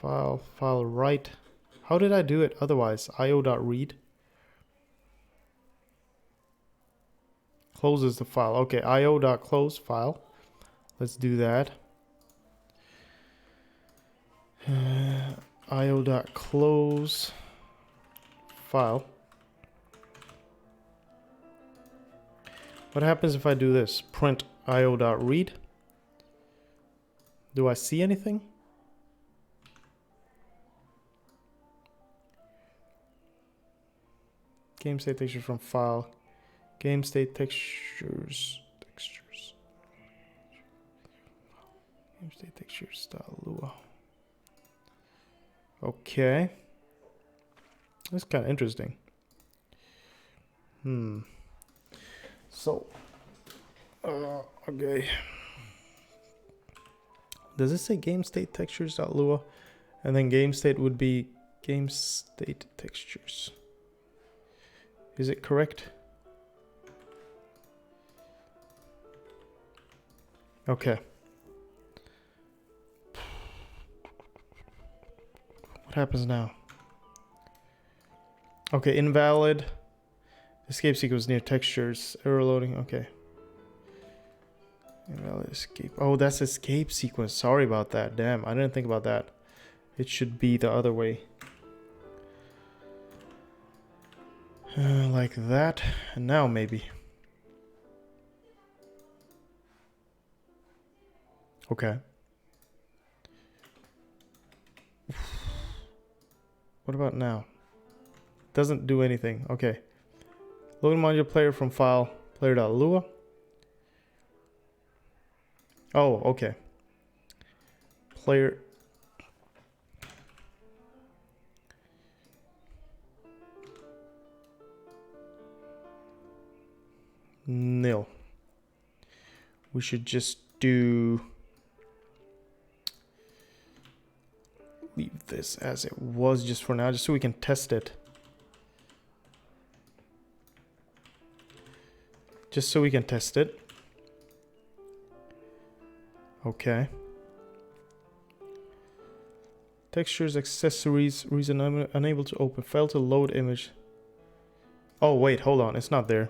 File write. How did I do it otherwise? io.read. closes the file. Okay, io.close file. Let's do that. io.close file. What happens if I do this? Print io.read. Do I see anything? Game state textures from file. Game state textures. Game state textures.lua. Okay. That's kind of interesting. So, okay. Does it say game state textures.lua? And then game state would be game state textures. Is it correct? Okay. What happens now? Okay, invalid. Escape sequence near textures. Error loading. Okay. Invalid escape. Oh, that's escape sequence. Sorry about that. Damn, I didn't think about that. It should be the other way. Like that. And now maybe. Okay. What about now? Doesn't do anything. Okay. Load module player from file player.lua. Oh, okay. Player. Nil. We should just do. Leave this as it was just for now, just so we can test it. Just so we can test it. Okay. Textures, accessories, reason I'm unable to open. Fail to load image. Oh, wait, hold on. It's not there.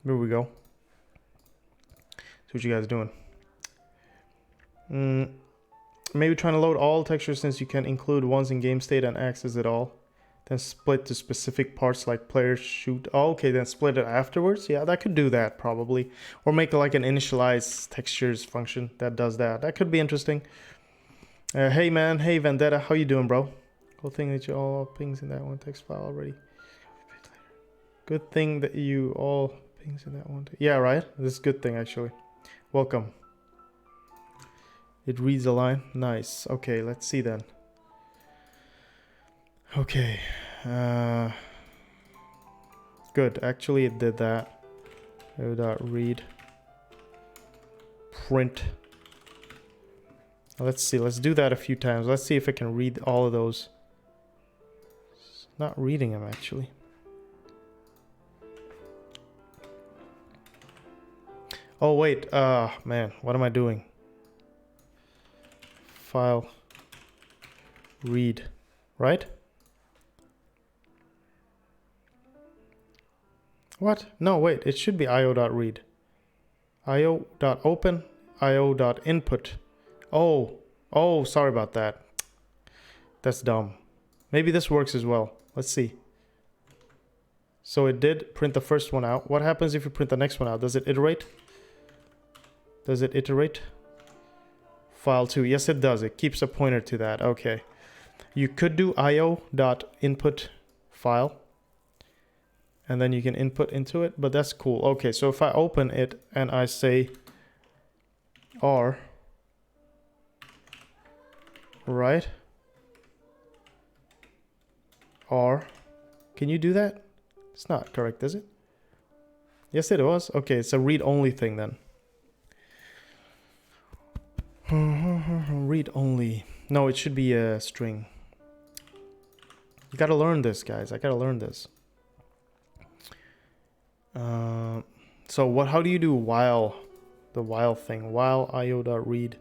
Here we go. See what you guys doing. Maybe trying to load all textures since you can include ones in game state and access it all. Then split to specific parts like player shoot. Oh, okay, then split it afterwards. Yeah, that could do that probably. Or make like an initialize textures function that does that. That could be interesting. Hey man, hey Vendetta, how you doing, bro? Good thing that you all pings in that one text file already. Good thing that you all pings in that one. Yeah, right? This is a good thing actually. Welcome. It reads a line. Nice. Okay, let's see then. Okay. Good. Actually, it did that. Read. Print. Let's see. Let's do that a few times. Let's see if it can read all of those. It's not reading them actually. Oh wait. Man, what am I doing? File. Read. Right? What? No, wait. It should be io.read. io.open. io.input. Oh, sorry about that. That's dumb. Maybe this works as well. Let's see. So it did print the first one out. What happens if you print the next one out? Does it iterate? Does it iterate? File 2. Yes, it does. It keeps a pointer to that. Okay. You could do io.input file. And then you can input into it. But that's cool. Okay, so if I open it and I say R. Right? R. Can you do that? It's not correct, is it? Yes, it was. Okay, it's a read-only thing then. Read only. No, it should be a string. You gotta learn this, guys. I gotta learn this. So what? How do you do while? The while thing. While io.read.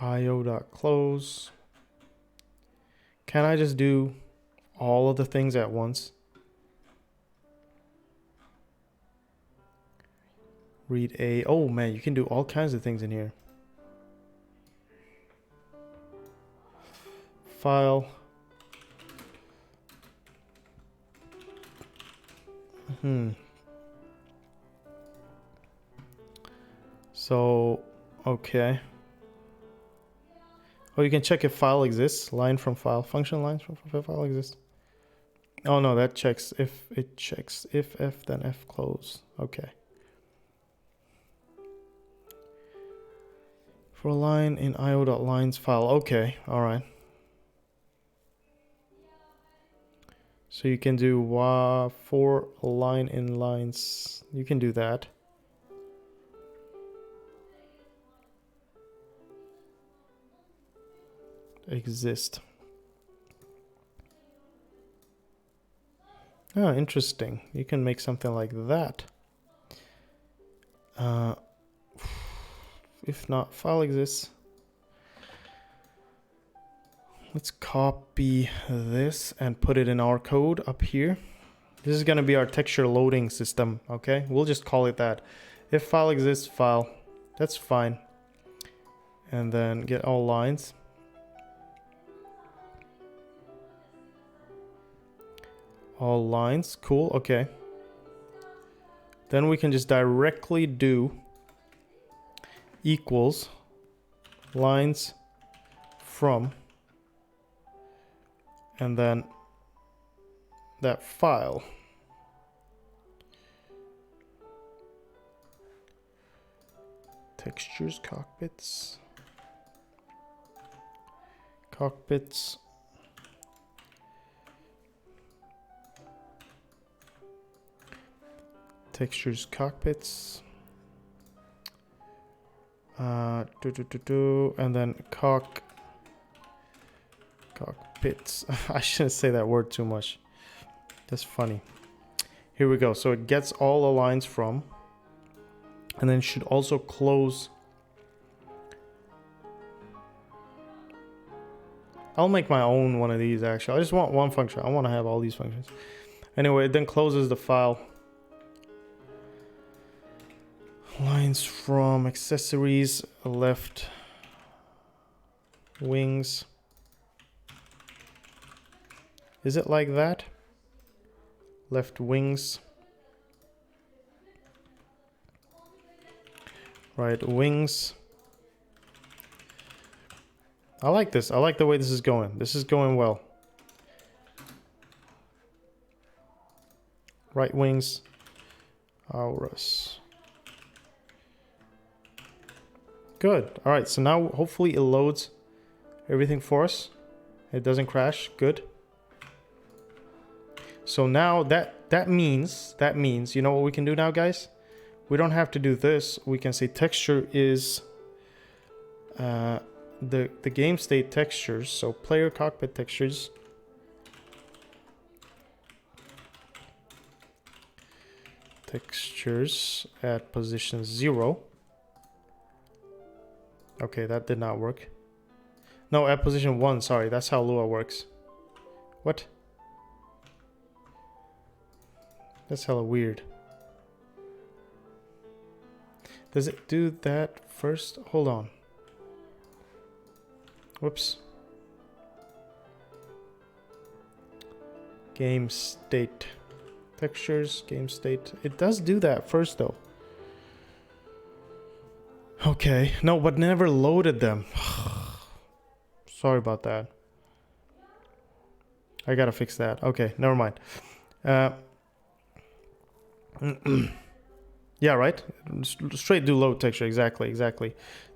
io.close. Can I just do all of the things at once? Read a, oh man, you can do all kinds of things in here. File. So, okay. Oh, you can check if file exists. Line from file. Function lines from file exists. Oh no, that checks if it checks if F then F close. Okay. For a line in io.lines file. Okay, all right. So you can do for a line in lines. You can do that. Exist. Oh, interesting. You can make something like that. If not, file exists. Let's copy this and put it in our code up here. This is going to be our texture loading system, okay? We'll just call it that. If file exists, file. That's fine. And then get all lines. All lines, cool, okay. Then we can just directly do equals lines from, and then that file. Textures, cockpits. Cockpits. Textures, cockpits. And then cockpits. I shouldn't say that word too much. That's funny. Here we go. So it gets all the lines from, and then should also close. I'll make my own one of these actually. I just want one function. I want to have all these functions. Anyway, it then closes the file. Lines from accessories, left wings. Is it like that? Left wings. Right wings. I like this. I like the way this is going. This is going well. Right wings. Auras. Good. All right. So now hopefully it loads everything for us. It doesn't crash. Good. So now that means, you know what we can do now, guys? We don't have to do this. We can say texture is the game state textures. So player cockpit textures. Textures at position 0. Okay, that did not work. No, at position 1, sorry. That's how Lua works. What? That's hella weird. Does it do that first? Hold on. Whoops. Game state. Textures, game state. It does do that first though. Okay, no, but never loaded them. Sorry about that. I gotta fix that. Okay, never mind. Yeah, right? Straight do load texture. Exactly.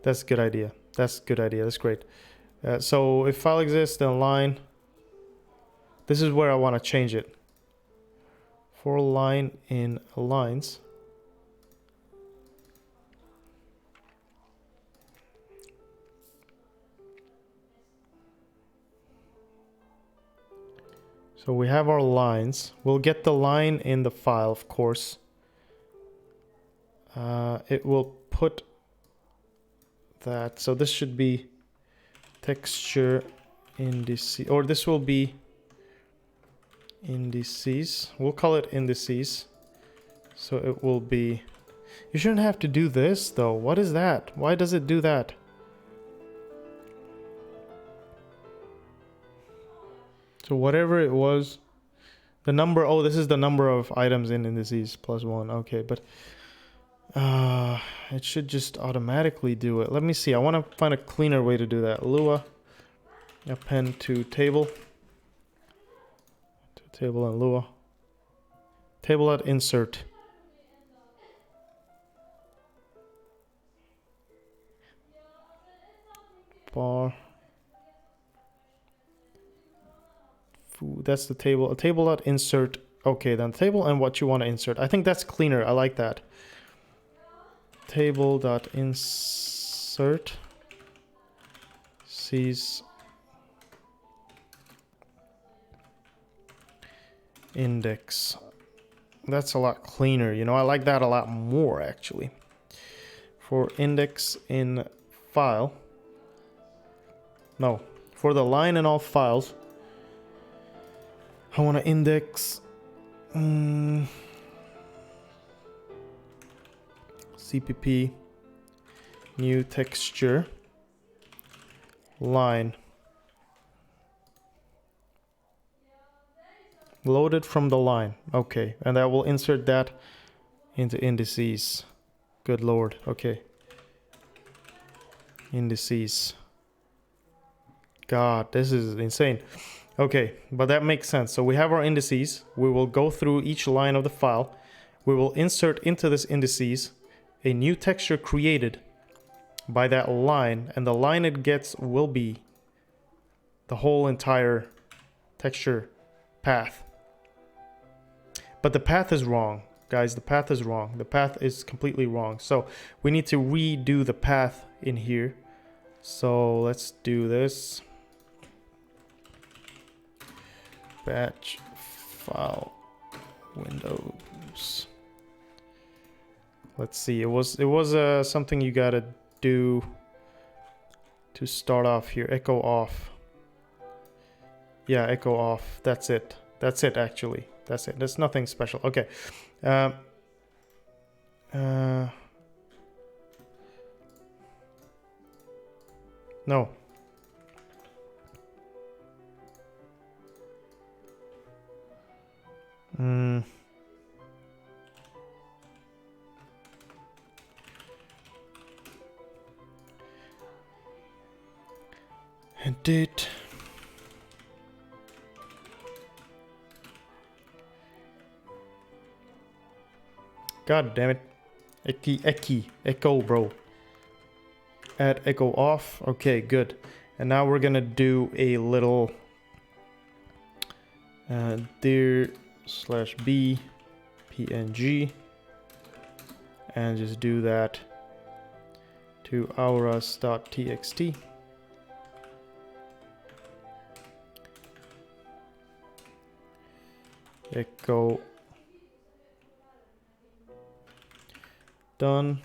That's a good idea. That's great. So if file exists, then line. This is where I want to change it. For line in lines. So we have our lines. We'll get the line in the file, of course. It will put that. So this should be texture indices, or this will be indices. We'll call it indices. So it will be, you shouldn't have to do this though. What is that? Why does it do that? So whatever it was, the number, oh, this is the number of items in indices plus 1. Okay, but it should just automatically do it. Let me see. I want to find a cleaner way to do that. LUA append to table. To table and LUA. Table at insert. Bar. That's the table. A table dot insert. Okay, then table and what you want to insert. I think that's cleaner. I like that. Table dot insert sees index. That's a lot cleaner. You know, I like that a lot more actually. For index in file. No, for the line in all files. I want to index CPP new texture line loaded from the line. Okay, and that will insert that into indices. Good lord. Okay, indices. God, this is insane. Okay, but that makes sense. So we have our indices. We will go through each line of the file. We will insert into this indices a new texture created by that line, and the line it gets will be the whole entire texture path. But the path is wrong, guys. The path is wrong. The path is completely wrong. So we need to redo the path in here. So let's do this. Batch file windows. Let's see. It was something you gotta do to start off here. Echo off. Yeah, echo off. That's it. That's it actually. That's it. There's nothing special. Okay. No. Edit. God damn it. Echo, bro. Add echo off. Okay, good. And now we're gonna do a little dir/b png and just do that to auras.txt. Echo done.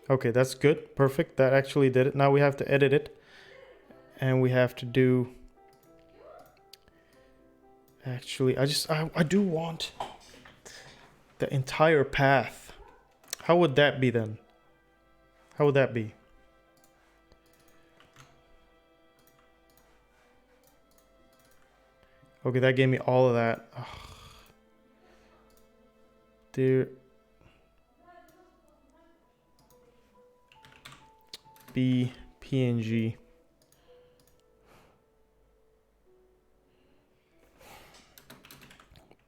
Okay, that's good. Perfect. That actually did it. Now we have to edit it. And we have to do... Actually, I do want the entire path. How would that be then? How would that be? Okay, that gave me all of that. Ugh. There... B PNG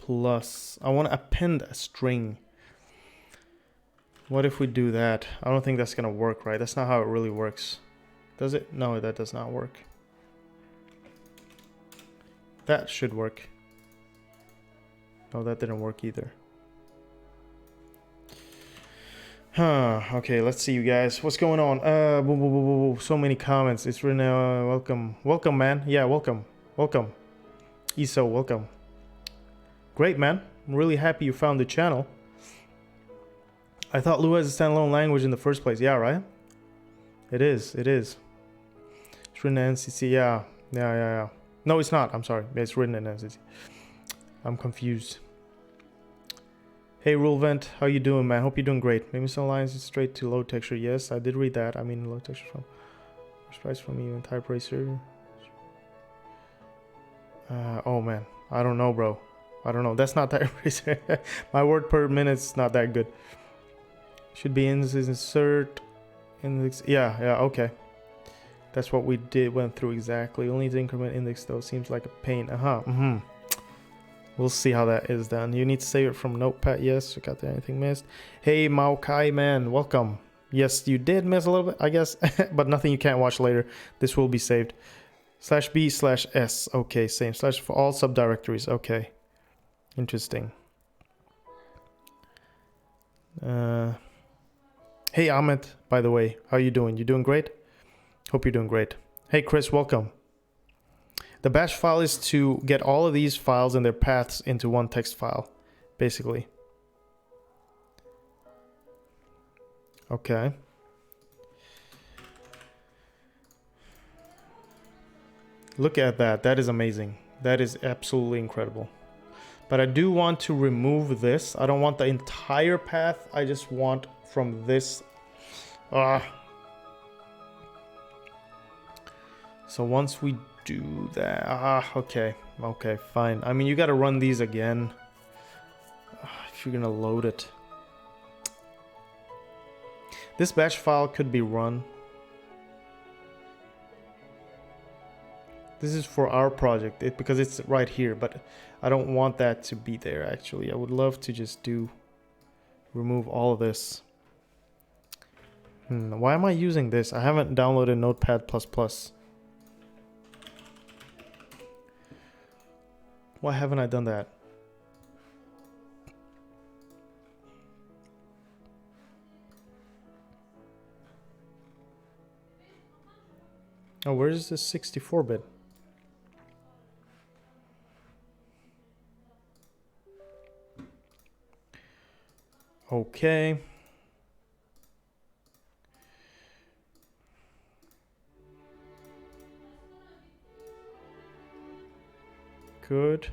plus I want to append a string. What if we do that? I don't think that's gonna work, right? That's not how it really works. Does it? No, that does not work. That should work. No, that didn't work either. Okay, let's see you guys. What's going on? So many comments. It's written, welcome. Welcome, man. Yeah, welcome. Welcome. Iso, welcome. Great, man. I'm really happy you found the channel. I thought Lua is a standalone language in the first place. Yeah, right? It is. It is. It's written in NCC. Yeah. No, it's not. I'm sorry. It's written in NCC. I'm confused. Hey, Rulevent. How you doing, man? Hope you're doing great. Maybe some lines straight to low texture. Yes, I did read that. I mean, low texture from... Price from even type racer. Oh, man. I don't know, bro. I don't know. That's not type racer. My word per minute's not that good. Should be insert index. Yeah, okay. That's what we went through exactly. Only the increment index though seems like a pain. We'll see how that is done. You need to save it from Notepad. Yes, got there anything missed? Hey, Maokai man, welcome. Yes, you did miss a little bit, I guess, but nothing you can't watch later. This will be saved. /B/S. Okay, same. / for all subdirectories. Okay, interesting. Hey Ahmed, by the way, how you doing? You doing great? Hope you're doing great. Hey Chris, welcome. The bash file is to get all of these files and their paths into one text file, basically. Okay. Look at that. That is amazing. That is absolutely incredible. But I do want to remove this. I don't want the entire path. I just want from this. So once we do that, okay, fine. I mean, you got to run these again if you're gonna load it. This batch file could be run. This is for our project because it's right here, but I don't want that to be there actually. I would love to just remove all of this. Why am I using this? I haven't downloaded Notepad++. Why haven't I done that? Oh, where is this 64-bit? Okay. Good.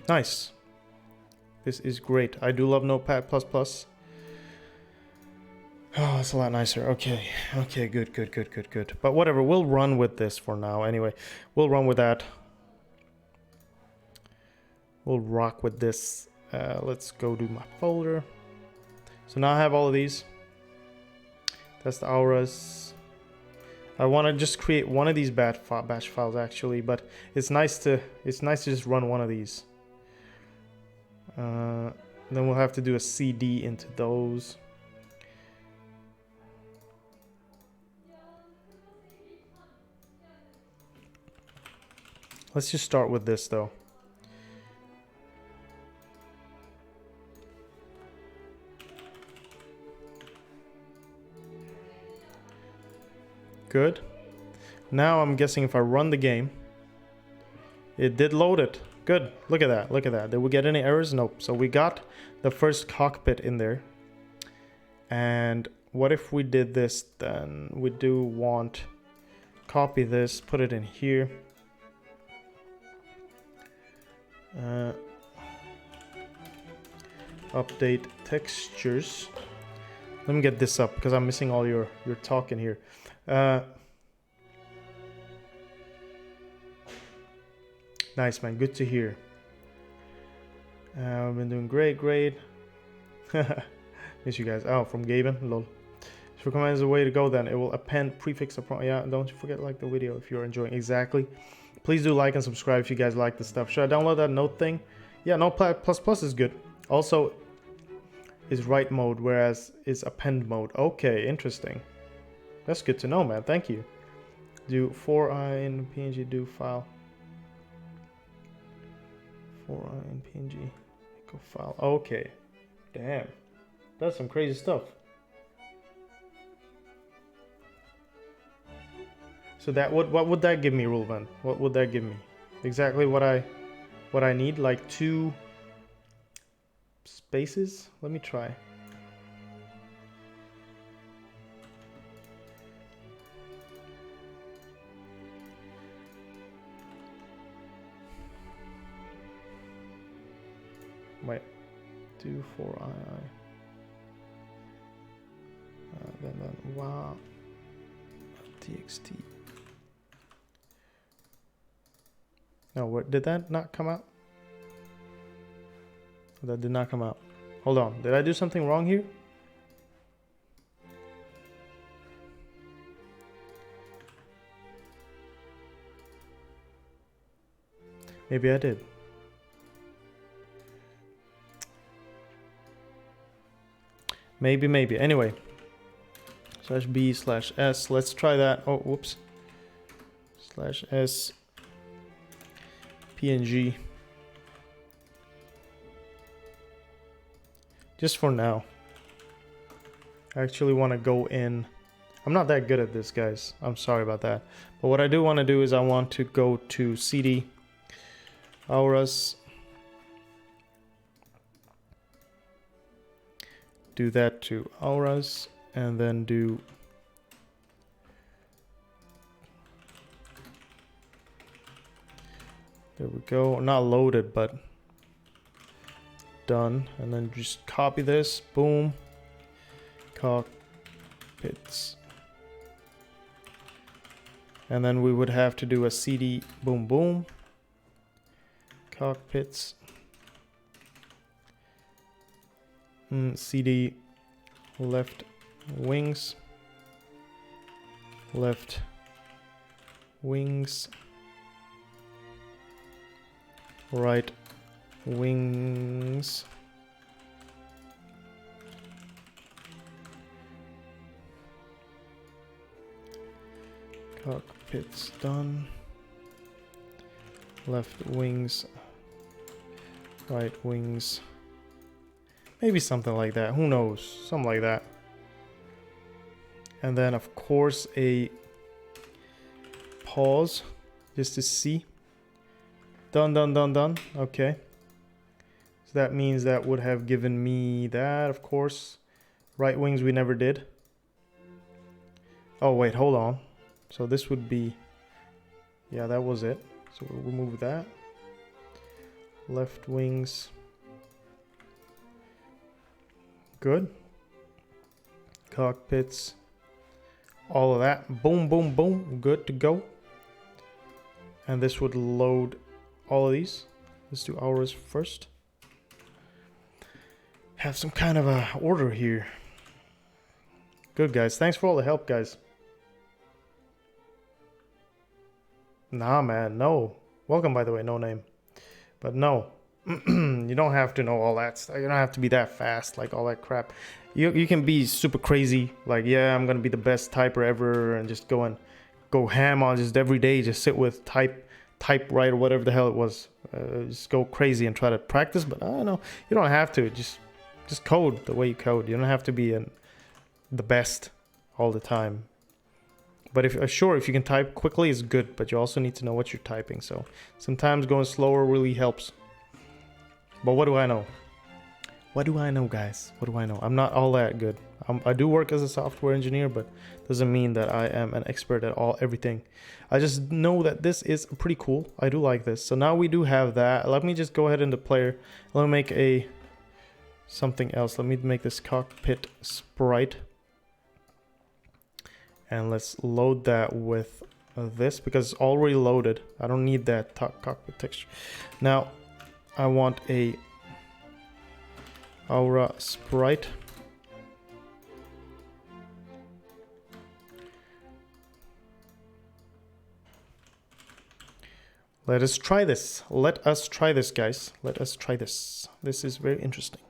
Nice. This is great. I do love Notepad++. Oh, it's a lot nicer. Okay, good. But whatever, we'll run with this for now anyway. We'll run with that. We'll rock with this. Let's go do my folder. So now I have all of these. That's the auras. I want to just create one of these batch files actually, but it's nice to just run one of these. Then we'll have to do a CD into those. Let's just start with this though. Good. Now I'm guessing if I run the game, it did load it. Good. Look at that. Look at that. Did we get any errors? Nope. So we got the first cockpit in there. And what if we did this then? We do want copy this, put it in here. Update textures. Let me get this up because I'm missing all your talk in here. Nice, man. Good to hear. I've been doing great. Miss you guys. Oh, from Gaben. Lol. So recommend is the way to go then. It will append prefix upon. Yeah, don't you forget to like the video if you're enjoying. Exactly. Please do like and subscribe if you guys like the stuff. Should I download that note thing? Yeah, Notepad++ is good. Also, is write mode, whereas is append mode. Okay, interesting. That's good to know, man. Thank you. Do 4i in PNG do file. 4i in PNG. Go file. Okay. Damn. That's some crazy stuff. So that what would that give me, Rulvan? What would that give me? Exactly what I what I need, like 2 spaces. Let me try. Wait, 2 4 I. Then wow. TXT. No, what did that not come out? That did not come out. Hold on, did I do something wrong here? Maybe I did. Maybe. Anyway. /b/s. Let's try that. Oh, whoops. /s PNG. Just for now. I actually want to go in. I'm not that good at this, guys. I'm sorry about that. But what I do want to do is I want to go to CD auras. Do that to auras. And then do there we go, not loaded but done, and then just copy this, boom, cockpits, and then we would have to do a CD boom boom cockpits, CD left wings, left wings, right wings, cockpits done, left wings, right wings, maybe something like that, who knows, something like that. And then of course a pause just to see. Done. Okay. So that means that would have given me that, of course. Right wings we never did. Oh wait, hold on. So this would be, yeah, that was it. So we'll remove that. Left wings. Good. Cockpits. All of that, boom, good to go. And this would load all of these. Let's do ours first. Have some kind of a order here. Good, guys. Thanks for all the help, guys. Nah, man, no. Welcome, by the way, no name. But no, you don't have to know all that stuff. You don't have to be that fast, like all that crap. You can be super crazy, like, yeah, I'm gonna be the best typer ever, and just go ham on just every day, just sit with type right or whatever the hell it was. Just go crazy and try to practice. But I don't know, you don't have to. Just code the way you code. You don't have to be the best all the time. But if you can type quickly is good, but you also need to know what you're typing. So sometimes going slower really helps. But what do I know? What do I know, guys? What do I know? I'm not all that good. I do work as a software engineer, but doesn't mean that I am an expert at everything. I just know that this is pretty cool. I do like this. So now we do have that. Let me just go ahead into player. Let me make something else. Let me make this cockpit sprite. And let's load that with this because it's already loaded. I don't need that cockpit texture. Now I want a aura sprite. Let us try this. Let us try this, guys. Let us try this. This is very interesting.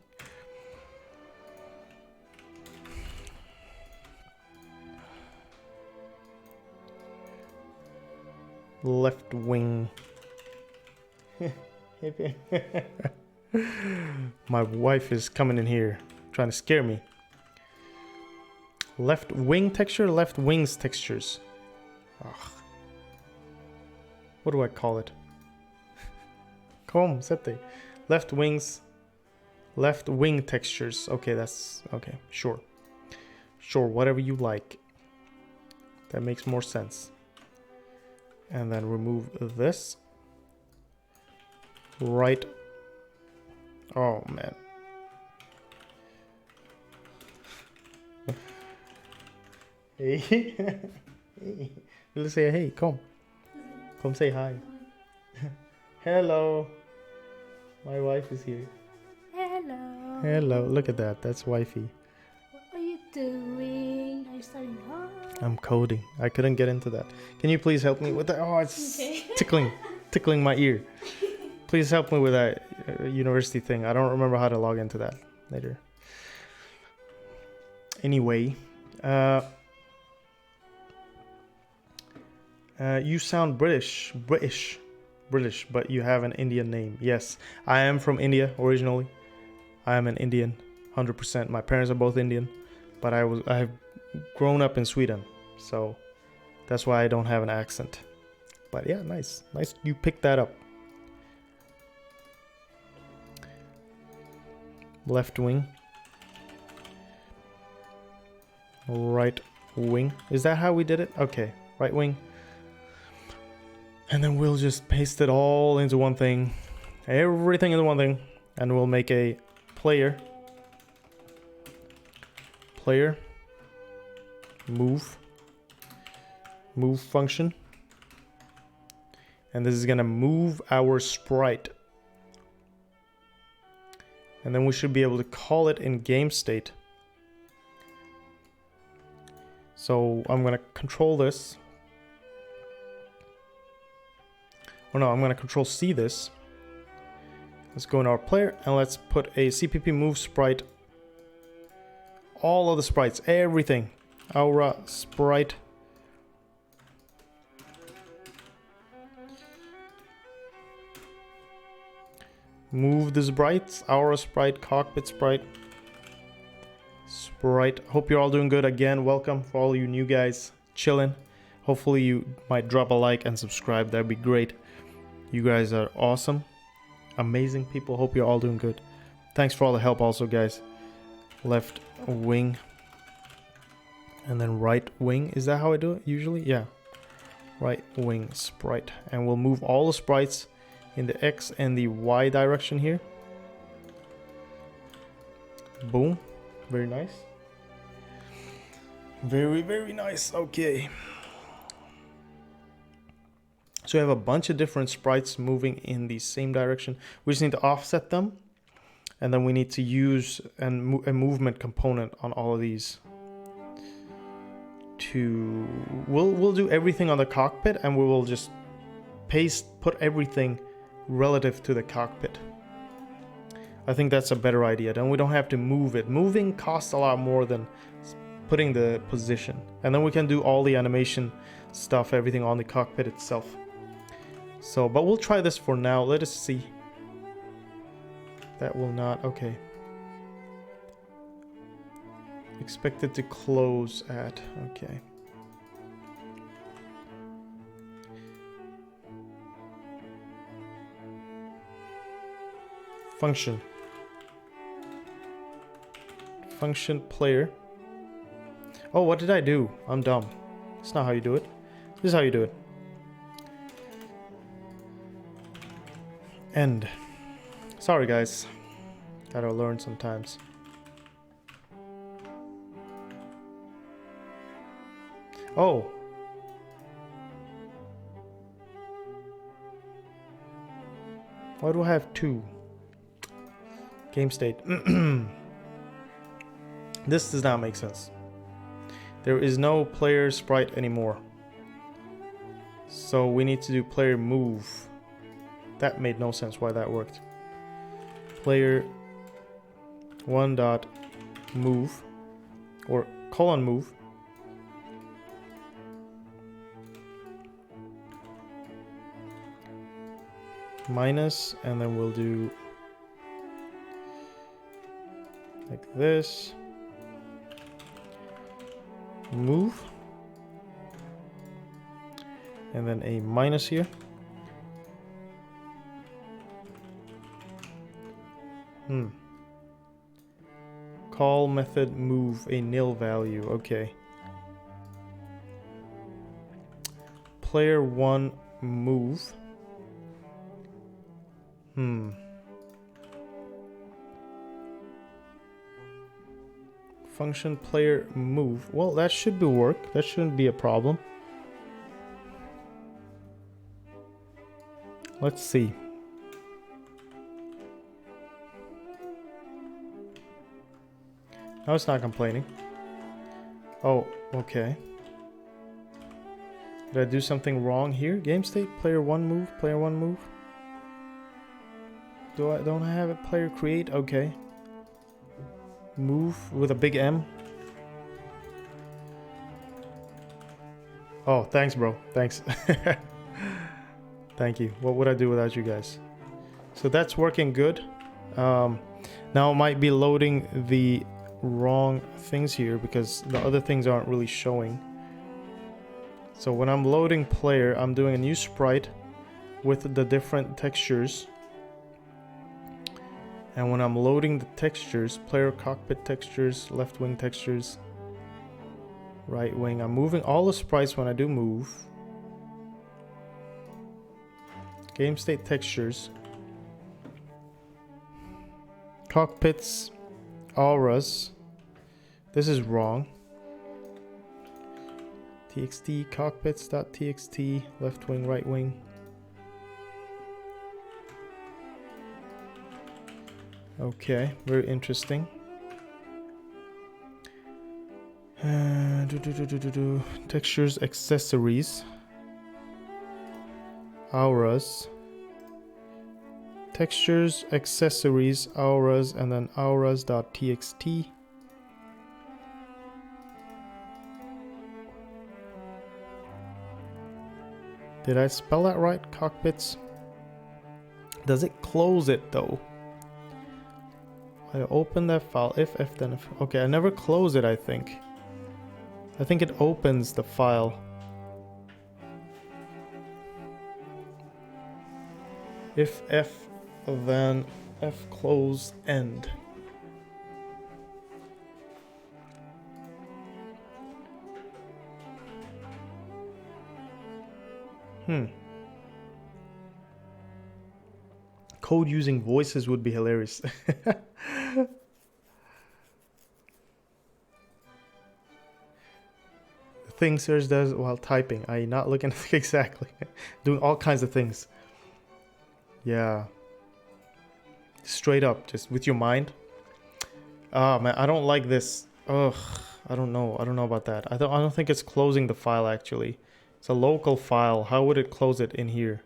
Left wing. My wife is coming in here trying to scare me. Left wing texture, left wings textures. Ugh. What do I call it? Come, sete. Left wings. Left wing textures. Okay, that's okay. Sure. Sure, whatever you like. That makes more sense. And then remove this. Right. Oh, man. Hey. Hey. Let's say hey, come. Come say hi. Hello. My wife is here. Hello. Hello. Look at that. That's wifey. What are you doing? Are you studying hard? I'm coding. I couldn't get into that. Can you please help me with that? Oh, it's Okay. tickling my ear. Please help me with that university thing. I don't remember how to log into that later. Anyway, you sound British, but you have an Indian name. Yes, I am from India originally. I am an Indian, 100%. My parents are both Indian, but I have grown up in Sweden, so that's why I don't have an accent. But yeah, nice you picked that up. Left wing. Right wing. Is that how we did it? Okay, right wing. And then we'll just paste it all into one thing. Everything into one thing. And we'll make a player. Move function. And this is gonna move our sprite. And then we should be able to call it in game state. So I'm gonna control this. Oh no, I'm gonna control C this. Let's go into our player and let's put a CPP move sprite. All of the sprites, everything. Aura sprite. Move the sprites, aura sprite, cockpit sprite. Sprite. Hope you're all doing good again. Welcome for all you new guys chilling. Hopefully you might drop a like and subscribe. That'd be great. You guys are awesome. Amazing people. Hope you're all doing good. Thanks for all the help also, guys. Left wing. And then right wing. Is that how I do it usually? Yeah. Right wing sprite. And we'll move all the sprites in the X and the Y direction here. Boom. Very nice. Very, very nice. Okay. So we have a bunch of different sprites moving in the same direction. We just need to offset them. And then we need to use a movement component on all of these. We'll do everything on the cockpit and we will just put everything relative to the cockpit. I think that's a better idea. Then we don't have to move it. Moving costs a lot more than putting the position. And then we can do all the animation stuff, everything on the cockpit itself. So, but we'll try this for now. Let us see. That will not, okay. Expected to close at, okay. Function player. Oh, what did I do? I'm dumb. It's not how you do it. This is how you do it. End. Sorry guys. Gotta learn sometimes. Oh. Why do I have two? Game state. This does not make sense. There is no player sprite anymore. So we need to do player move. That made no sense why that worked. Player one dot move or colon move. Minus, and then we'll do like this. Move. And then a minus here. Call method move a nil value. Okay. Player 1 move. Function player move. Well, that should be work. That shouldn't be a problem. Let's see. No, it's not complaining. Oh, okay. Did I do something wrong here? Game state, player 1 move, player 1 move. Don't I have a player create? Okay. Move with a big M. Oh, thanks, bro. Thanks. Thank you. What would I do without you guys? So that's working good. Now it might be loading the wrong things here because the other things aren't really showing. So when I'm loading player, I'm doing a new sprite with the different textures. And when I'm loading the textures, player cockpit textures, left wing textures, right wing, I'm moving all the sprites when I do move. Game state textures, cockpits, auras. This is wrong. txt cockpits.txt, left wing, right wing. Okay, very interesting. Textures, accessories, auras. Textures, accessories, auras, and then auras.txt. Did I spell that right? Cockpits. Does it close it though? I open that file. If then if. Okay, I never close it, I think. I think it opens the file. If F, then F close end. Code using voices would be hilarious. Thing search does while typing, i.e. not looking at exactly. Doing all kinds of things. Yeah. Straight up, just with your mind. Ah, man, I don't like this. Ugh, I don't know about that. I don't think it's closing the file actually. It's a local file. How would it close it in here?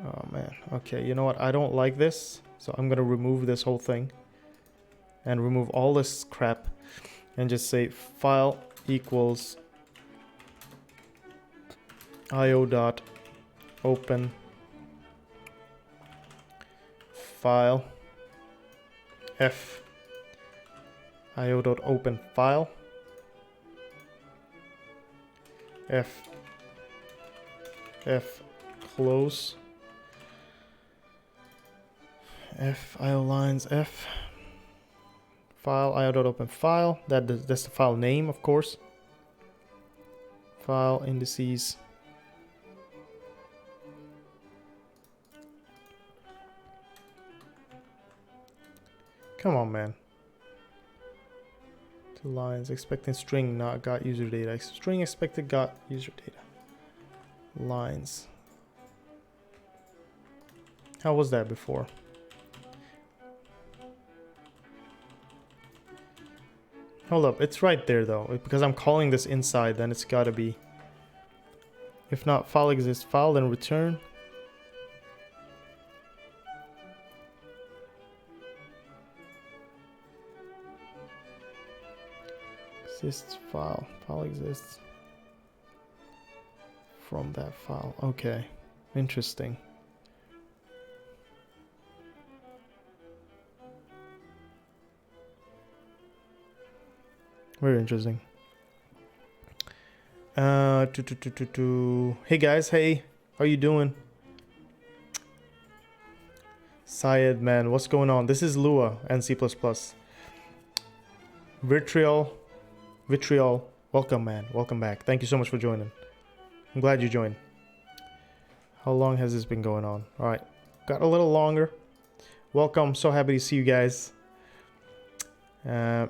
Oh man. Okay, you know what? I don't like this. So I'm gonna remove this whole thing. And remove all this crap. And just say file equals io.open file f io.open file f close f io lines f file io.open file. That's the file name, of course. File indices. Come on, man. 2 lines. Expecting string not got user data. String expected got user data. Lines. How was that before? Hold up, it's right there though. Because I'm calling this inside, then it's gotta be. If not file exists file, then return. Exists file. File exists from that file. Okay. Interesting. Very interesting. Hey guys, hey, how you doing? Syed, man, what's going on? This is Lua and C++. Vitriol, welcome, man. Welcome back. Thank you so much for joining. I'm glad you joined. How long has this been going on? All right, got a little longer. Welcome. So happy to see you guys. Yeah.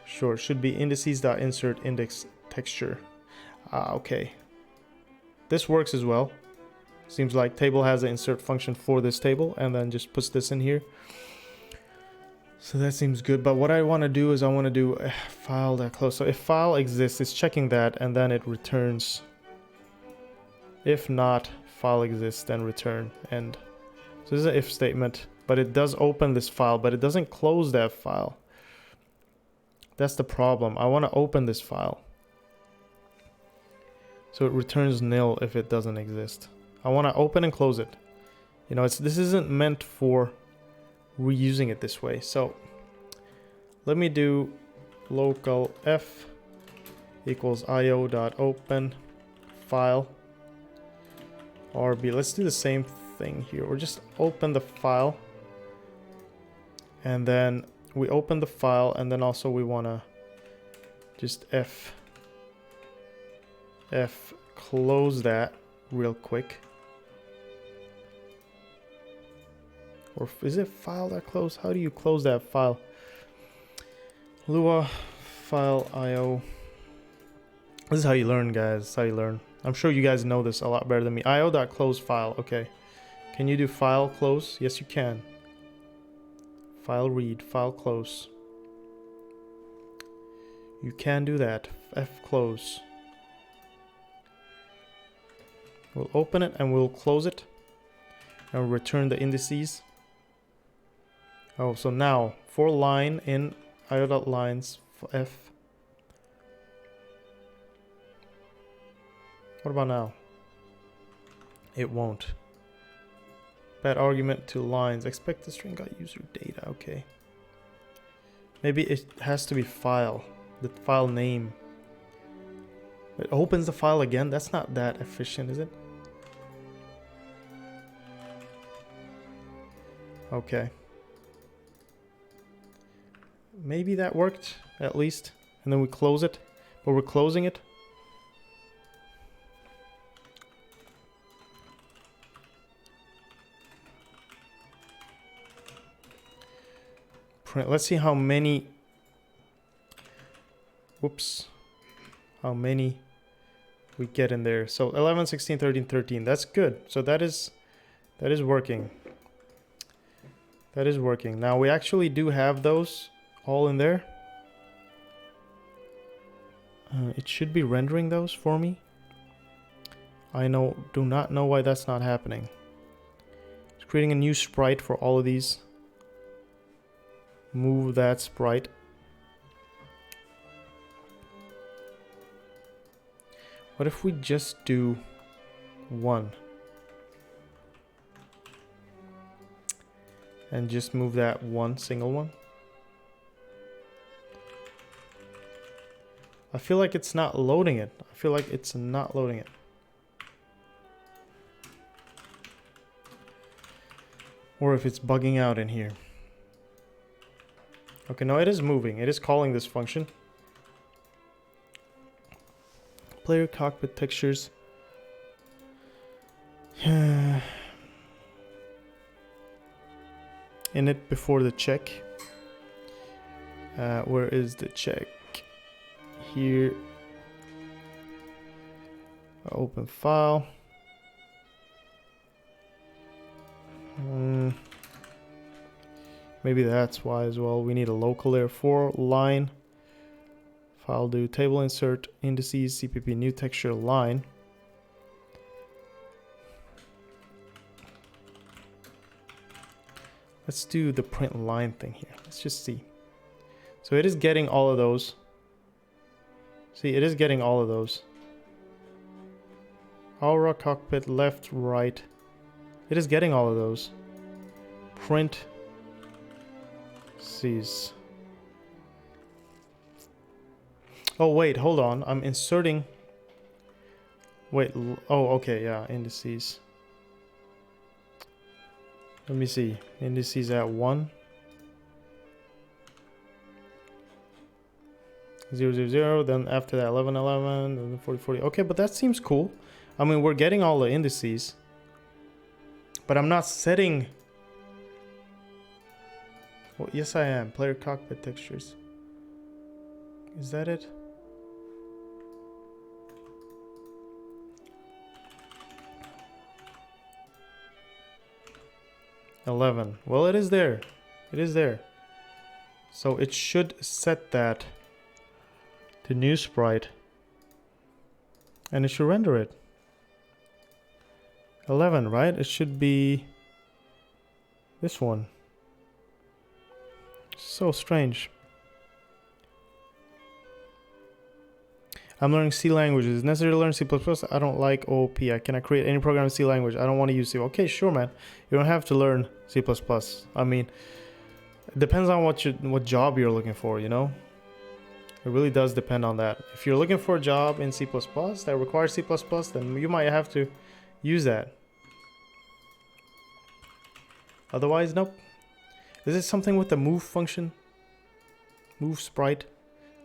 Sure. Should be indices.insert index texture. Okay. This works as well. Seems like table has an insert function for this table and then just puts this in here. So that seems good. But what I want to do is I want to do a file that close. So if file exists, it's checking that and then it returns. If not, file exists, then return end. So this is an if statement, but it does open this file, but it doesn't close that file. That's the problem. I want to open this file. So it returns nil if it doesn't exist. I want to open and close it. You know, this isn't meant for reusing it this way. So let me do local f equals io.open file rb. Let's do the same thing here. Or just open the file. And then we open the file and then also we want to just f close that real quick. Or is it file that close? How do you close that file? Lua file io. This is how you learn, guys. This is how you learn. I'm sure you guys know this a lot better than me. io.close file. Okay. Can you do file close? Yes, you can. File read, file close. You can do that. F close. We'll open it and we'll close it and we'll return the indices. Oh, so now for line in io.lines f. What about now? It won't. Bad argument to lines. Expect the string got user data. Okay. Maybe it has to be file. The file name. It opens the file again. That's not that efficient, is it? Okay. Maybe that worked at least. And then we close it. But we're closing it. Print. Let's see how many. Whoops. How many we get in there. So 11, 16, 13, 13. That's good. So that is working. That is working. Now we actually do have those all in there. It should be rendering those for me. I do not know why that's not happening. It's creating a new sprite for all of these. Move that sprite. What if we just do one? And just move that one single one. I feel like it's not loading it. I feel like it's not loading it. Or if it's bugging out in here. Okay, no, it is moving. It is calling this function. Player cockpit textures. In it before the check. Where is the check? Here. Open file. Maybe that's why as well. We need a local layer for line. File do table insert indices CPP new texture line. Let's do the print line thing here. Let's just see. So it is getting all of those. See, it is getting all of those. Aura cockpit left, right. It is getting all of those. Print. Sees. Oh wait, hold on. I'm inserting Wait, oh, okay, yeah, indices. Let me see. Indices at 1. 0, 0, 0, then after that 11, 11, then 40, 40. Okay, but that seems cool. I mean, we're getting all the indices. But I'm not setting... Well, yes, I am. Player cockpit textures. Is that it? $11. Well, it is there. It is there. So it should set that to new sprite. And it should render it. 11, right? It should be this one. So strange. I'm learning C languages. Is it necessary to learn C++? I don't like OOP. I cannot create any program in C language. I don't want to use C. Okay, sure, man. You don't have to learn C++. I mean, it depends on what job you're looking for, you know? It really does depend on that. If you're looking for a job in C++ that requires C++, then you might have to use that. Otherwise, nope. Is it something with the move function? Move sprite?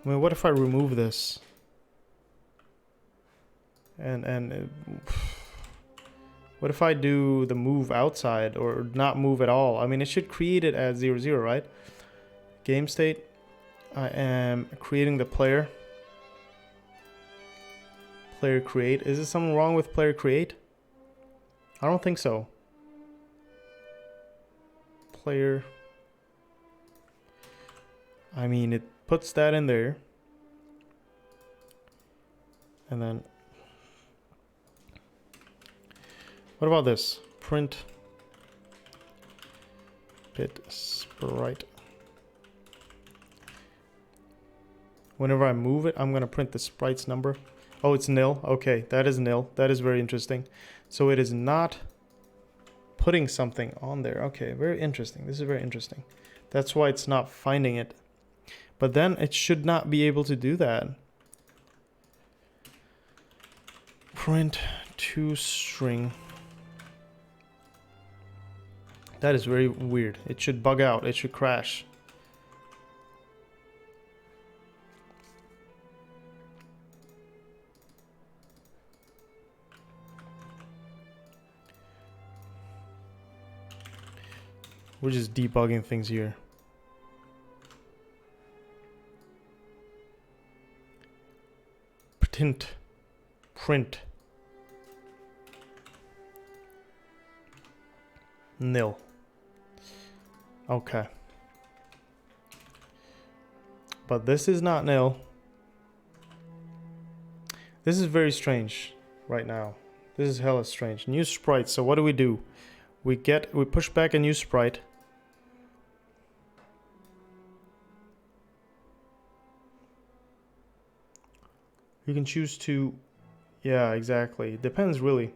I mean, what if I remove this? And what if I do the move outside or not move at all? I mean, it should create it as 0, 0, right? Game state. I am creating the player. Player create. Is there something wrong with player create? I don't think so. Player. I mean, it puts that in there. And then what about this? Print bit sprite. Whenever I move it, I'm going to print the sprite's number. Oh, it's nil. Okay, that is nil. That is very interesting. So it is not putting something on there. Okay, very interesting. This is very interesting. That's why it's not finding it. But then it should not be able to do that. Print to string. That is very weird. It should bug out. It should crash. We're just debugging things here. Print. Nil. Okay. But this is not nil. This is very strange right now. This is hella strange. New sprite. So what do? We push back a new sprite. You can choose to, yeah, exactly. It depends really.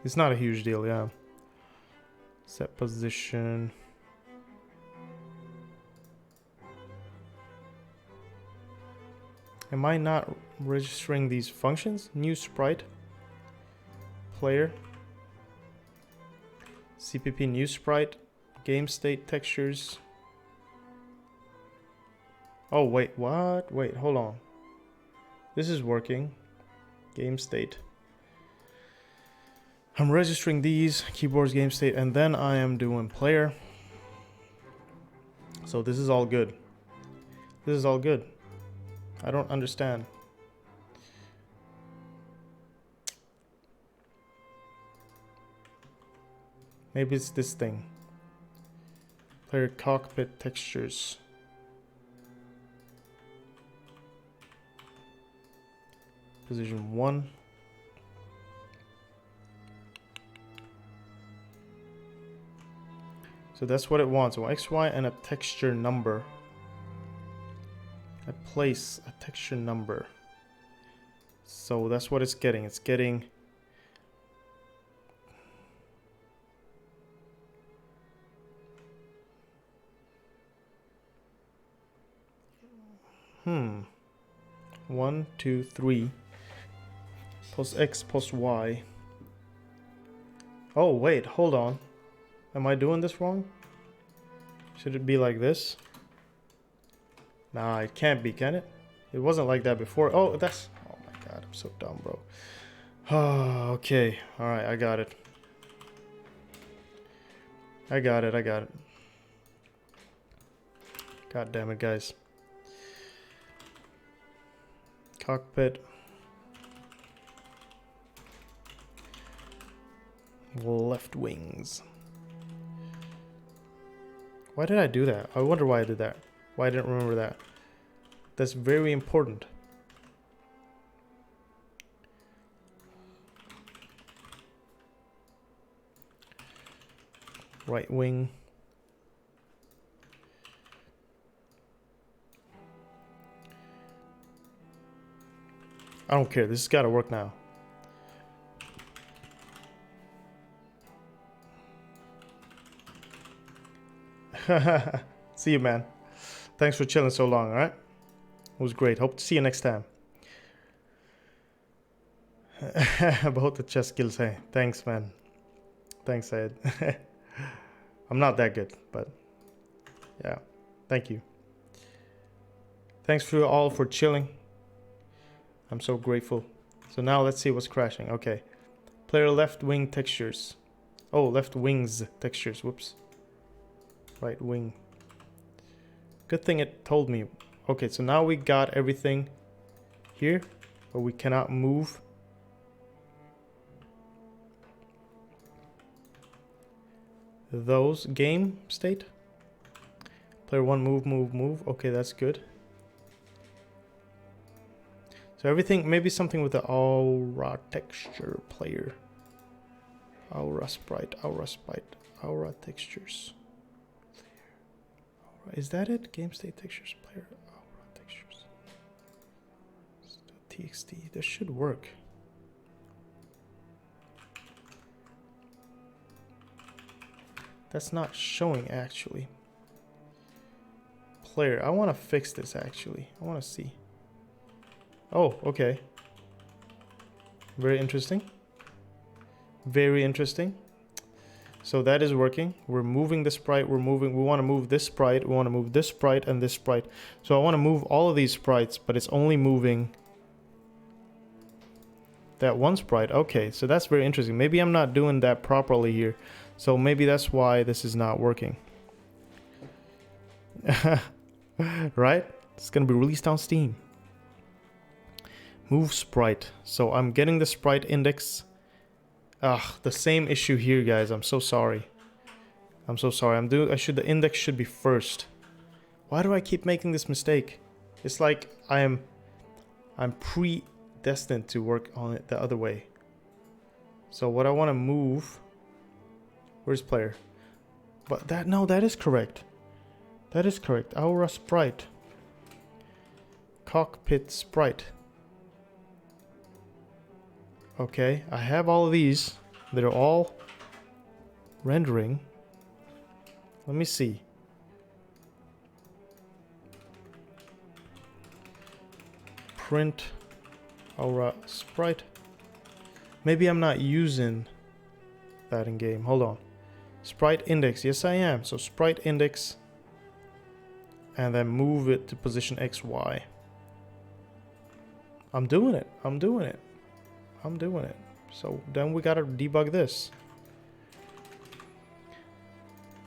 It's not a huge deal, yeah. Set position. Am I not registering these functions? New sprite. Player. CPP new sprite. Game state textures. Oh, wait, what? Wait, hold on. This is working. Game state. I'm registering these, keyboards, game state, and then I am doing player. So this is all good. This is all good. I don't understand. Maybe it's this thing. Player cockpit textures. Position 1. So that's what it wants. So XY and a texture number. I place a texture number. So that's what it's getting. It's getting 1, 2, 3. Plus X plus Y. Oh, wait, hold on. Am I doing this wrong? Should it be like this? Nah, it can't be, can it? It wasn't like that before. Oh, that's... Oh my god, I'm so dumb, bro. Oh, okay. Alright, I got it. I got it. God damn it, guys. Cockpit. Left wings. Why did I do that? I wonder why I did that. Why I didn't remember that. That's very important. Right wing. I don't care. This has got to work now. See you, man. Thanks for chilling so long, alright? It was great. Hope to see you next time. About the chess skills, hey. Thanks, man. Thanks, Ed. I'm not that good, but yeah. Thank you. Thanks for all for chilling. I'm so grateful. So now let's see what's crashing. Okay. Player left wing textures. Oh, left wings textures. Whoops. Right wing. Good thing it told me. Okay, so now we got everything here, but we cannot move. Those game state. Player 1 move. Okay, that's good. So everything, maybe something with the aura texture player. Aura sprite, aura textures. Aura, is that it? Game state textures player, aura textures. TXT, this should work. That's not showing actually. Player, I want to fix this actually. I want to see. Oh, okay. Very interesting. Very interesting. So that is working. We're moving the sprite. We want to move this sprite. We want to move this sprite and this sprite. So I want to move all of these sprites, but it's only moving that one sprite. Okay, so that's very interesting. Maybe I'm not doing that properly here. So maybe that's why this is not working. Right? It's going to be released on Steam. Move sprite. So I'm getting the sprite index. The same issue here, guys. I'm so sorry. I'm so sorry. The index should be first. Why do I keep making this mistake? It's like I'm predestined to work on it the other way. So what I want to move. Where's player? But that is correct. That is correct. Aura sprite. Cockpit sprite. Okay, I have all of these. They're all rendering. Let me see. Print aura sprite. Maybe I'm not using that in game. Hold on. Sprite index. Yes, I am. So sprite index. And then move it to position XY. I'm doing it. So then we gotta debug this.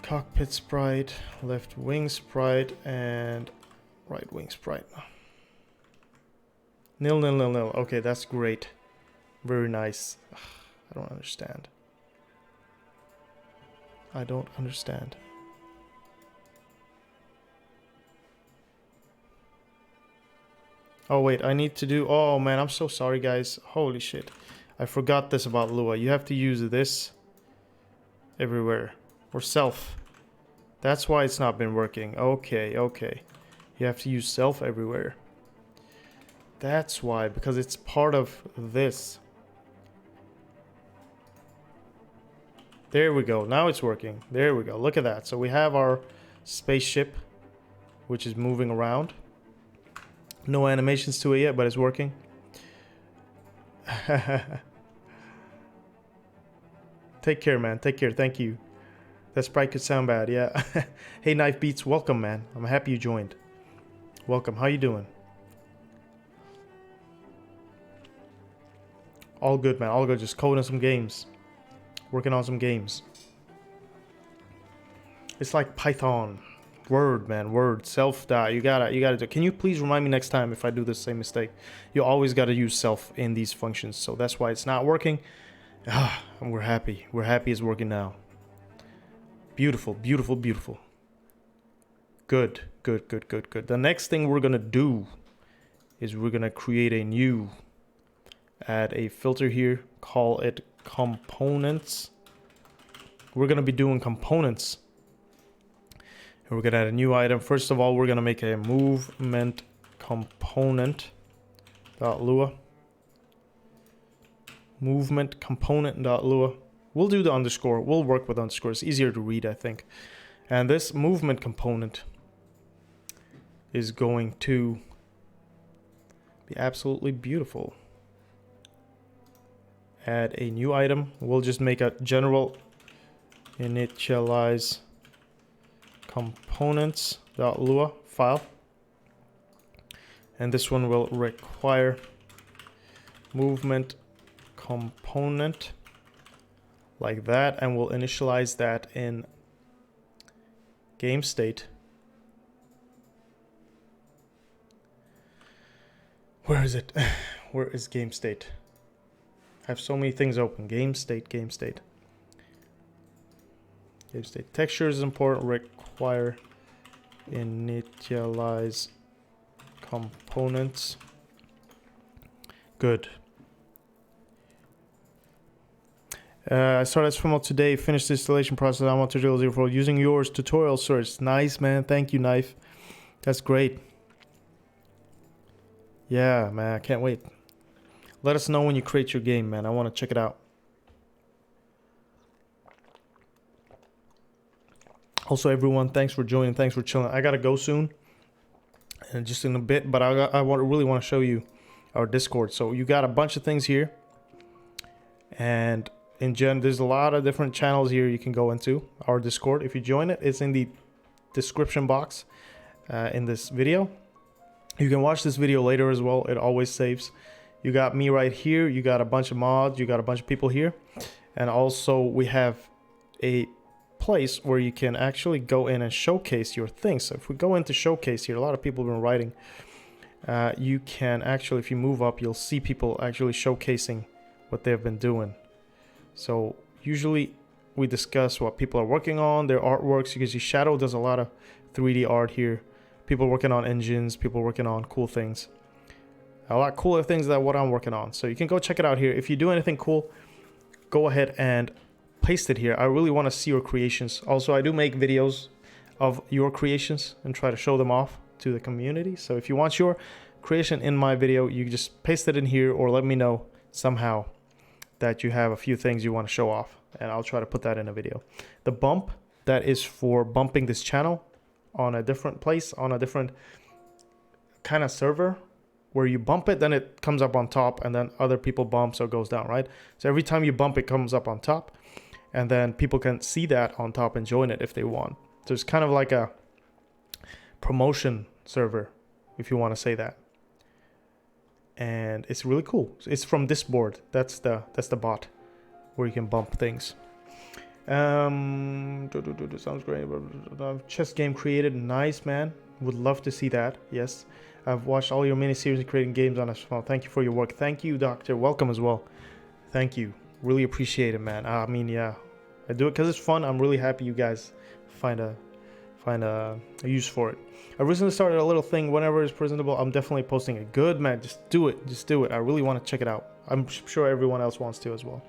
Cockpit sprite, left wing sprite, and right wing sprite. Nil. Okay, that's great. Very nice. I don't understand. Oh wait, I need to do... Oh man, I'm so sorry guys. Holy shit. I forgot this about Lua. You have to use this everywhere. Or self. That's why it's not been working. Okay. You have to use self everywhere. That's why, because it's part of this. There we go. Now it's working. There we go. Look at that. So we have our spaceship, which is moving around. No animations to it yet, but it's working. Take care, man. Take care. Thank you. That sprite could sound bad, yeah. Hey, Knife Beats, welcome, man. I'm happy you joined. Welcome. How you doing? All good, man. All good. Just coding some games. Working on some games. It's like Python. Word, man. Word. Self-dot. You gotta do. Can you please remind me next time if I do the same mistake? You always gotta use self in these functions. So that's why it's not working. And we're happy. We're happy it's working now. Beautiful, beautiful, beautiful. Good, good, good, good, good. The next thing we're gonna do is we're gonna create a new, add a filter here, call it components. We're gonna be doing components. And we're gonna add a new item. First of all, we're gonna make a movement component.lua. Movement component.lua. We'll do the underscore. We'll work with underscore. It's easier to read, I think. And this movement component is going to be absolutely beautiful. Add a new item. We'll just make a general initialize components.lua file. And this one will require movement component like that, and we'll initialize that in game state. Where is it? Where is game state? I have so many things open. Game state, game state. Game state. Texture is important. Require initialize components. Good. I started SFML today, finished the installation process. I'm on tutorial 04 using yours tutorial search. Nice, man. Thank you, Knife. That's great. Yeah, man. I can't wait. Let us know when you create your game, man. I want to check it out. Also, everyone, thanks for joining. Thanks for chilling. I got to go soon. And just in a bit, but I really want to show you our Discord. So you got a bunch of things here. And in gen, there's a lot of different channels here you can go into. Our Discord, if you join it, it's in the description box in this video. You can watch this video later as well. It always saves. You got me right here. You got a bunch of mods. You got a bunch of people here. And also we have a place where you can actually go in and showcase your things. So if we go into showcase here, a lot of people have been writing. You can actually, if you move up, you'll see people actually showcasing what they've been doing. So usually we discuss what people are working on, their artworks. You can see Shadow does a lot of 3D art here. People working on engines, people working on cool things. A lot cooler things than what I'm working on. So you can go check it out here. If you do anything cool, go ahead and paste it here. I really want to see your creations. Also, I do make videos of your creations and try to show them off to the community. So if you want your creation in my video, you just paste it in here or let me know somehow that you have a few things you want to show off, and I'll try to put that in a video. The bump, that is for bumping this channel on a different place, on a different kind of server where you bump it, then it comes up on top, and then other people bump, so it goes down, right? So every time you bump, it comes up on top, and then people can see that on top and join it if they want. So it's kind of like a promotion server, if you want to say that. And it's really cool. It's from this board. That's the bot where you can bump things. Sounds great. Chess game created. Nice, man. Would love to see that. Yes, I've watched all your mini series and creating games on SFML. Thank you for your work. Thank you, Doctor. Welcome as well. Thank you. Really appreciate it, man. I mean, yeah, I do it because it's fun. I'm really happy you guys find a use for it. I recently started a little thing. Whenever it's presentable, I'm definitely posting it. Good, man. Just do it. Just do it. I really want to check it out. I'm sure everyone else wants to as well.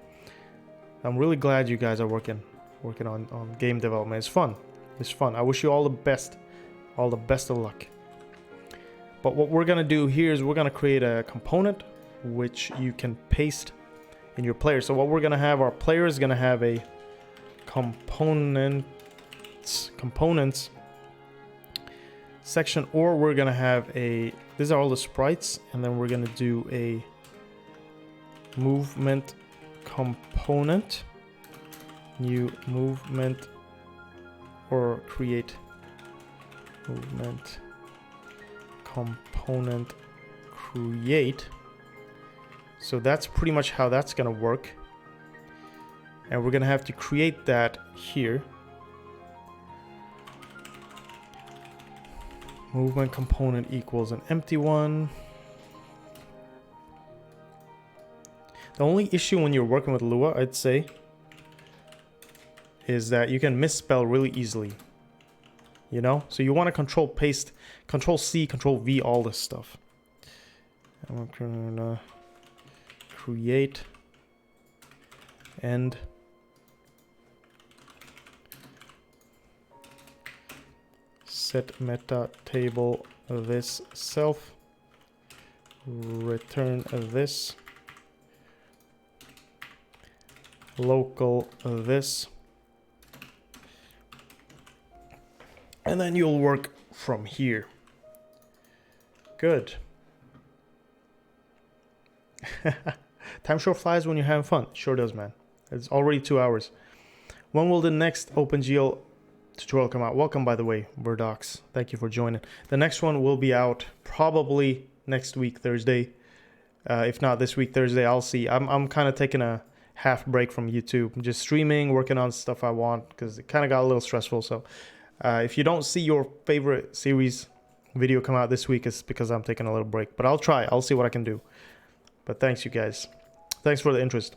I'm really glad you guys are working on game development. It's fun. It's fun. I wish you all the best. All the best of luck. But what we're going to do here is we're going to create a component which you can paste in your player. So what we're going to have, our player is going to have a components section, or we're gonna have a, these are all the sprites, and then we're gonna do a movement component, new movement, or create movement component create. So that's pretty much how that's gonna work. And we're gonna have to create that here. Movement component equals an empty one. The only issue when you're working with Lua, I'd say, is that you can misspell really easily. You know? So you want to control paste, control C, control V, all this stuff. And we're gonna create and set meta table this self, return this, local this, and then you'll work from here. Good. Time sure flies when you're having fun. Sure does, man. It's already 2 hours. When will the next OpenGL tutorial come out? Welcome, by the way, Burdox. Thank you for joining. The next one will be out probably next week, Thursday. If not this week, Thursday, I'll see. I'm kind of taking a half break from YouTube. I'm just streaming, working on stuff I want, because it kind of got a little stressful. So if you don't see your favorite series video come out this week, it's because I'm taking a little break. But I'll try. I'll see what I can do. But thanks, you guys. Thanks for the interest.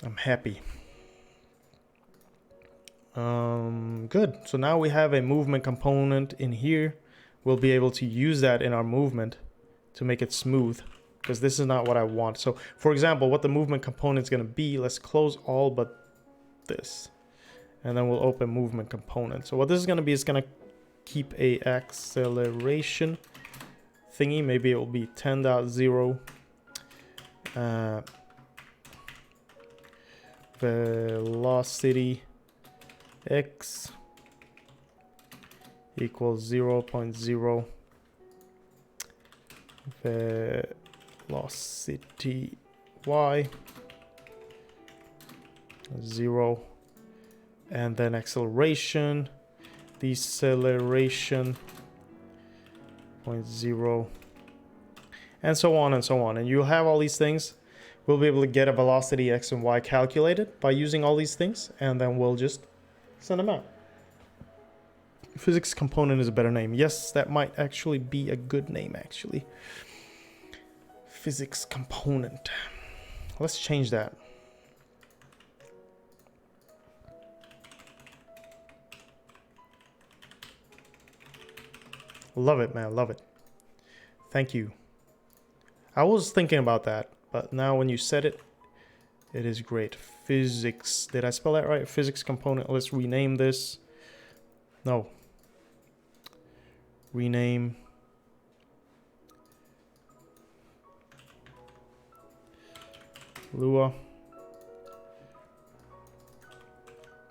I'm happy. Good. So now we have a movement component in here. We'll be able to use that in our movement to make it smooth, because this is not what I want. So for example, what the movement component is going to be, let's close all but this, and then we'll open movement component. So what this is going to be is going to keep a acceleration thingy. Maybe it will be 10.0 velocity x equals 0.0 velocity y 0, and then acceleration deceleration 0.0, and so on and so on. And you'll have all these things. We'll be able to get a velocity x and y calculated by using all these things, and then we'll just send them out. Physics component is a better name. Yes, that might actually be a good name, actually. Physics component. Let's change that. Love it, man. Love it. Thank you. I was thinking about that, but now when you said it, it is great. Physics. Did I spell that right? Physics component. Let's rename this. No. Rename. Lua.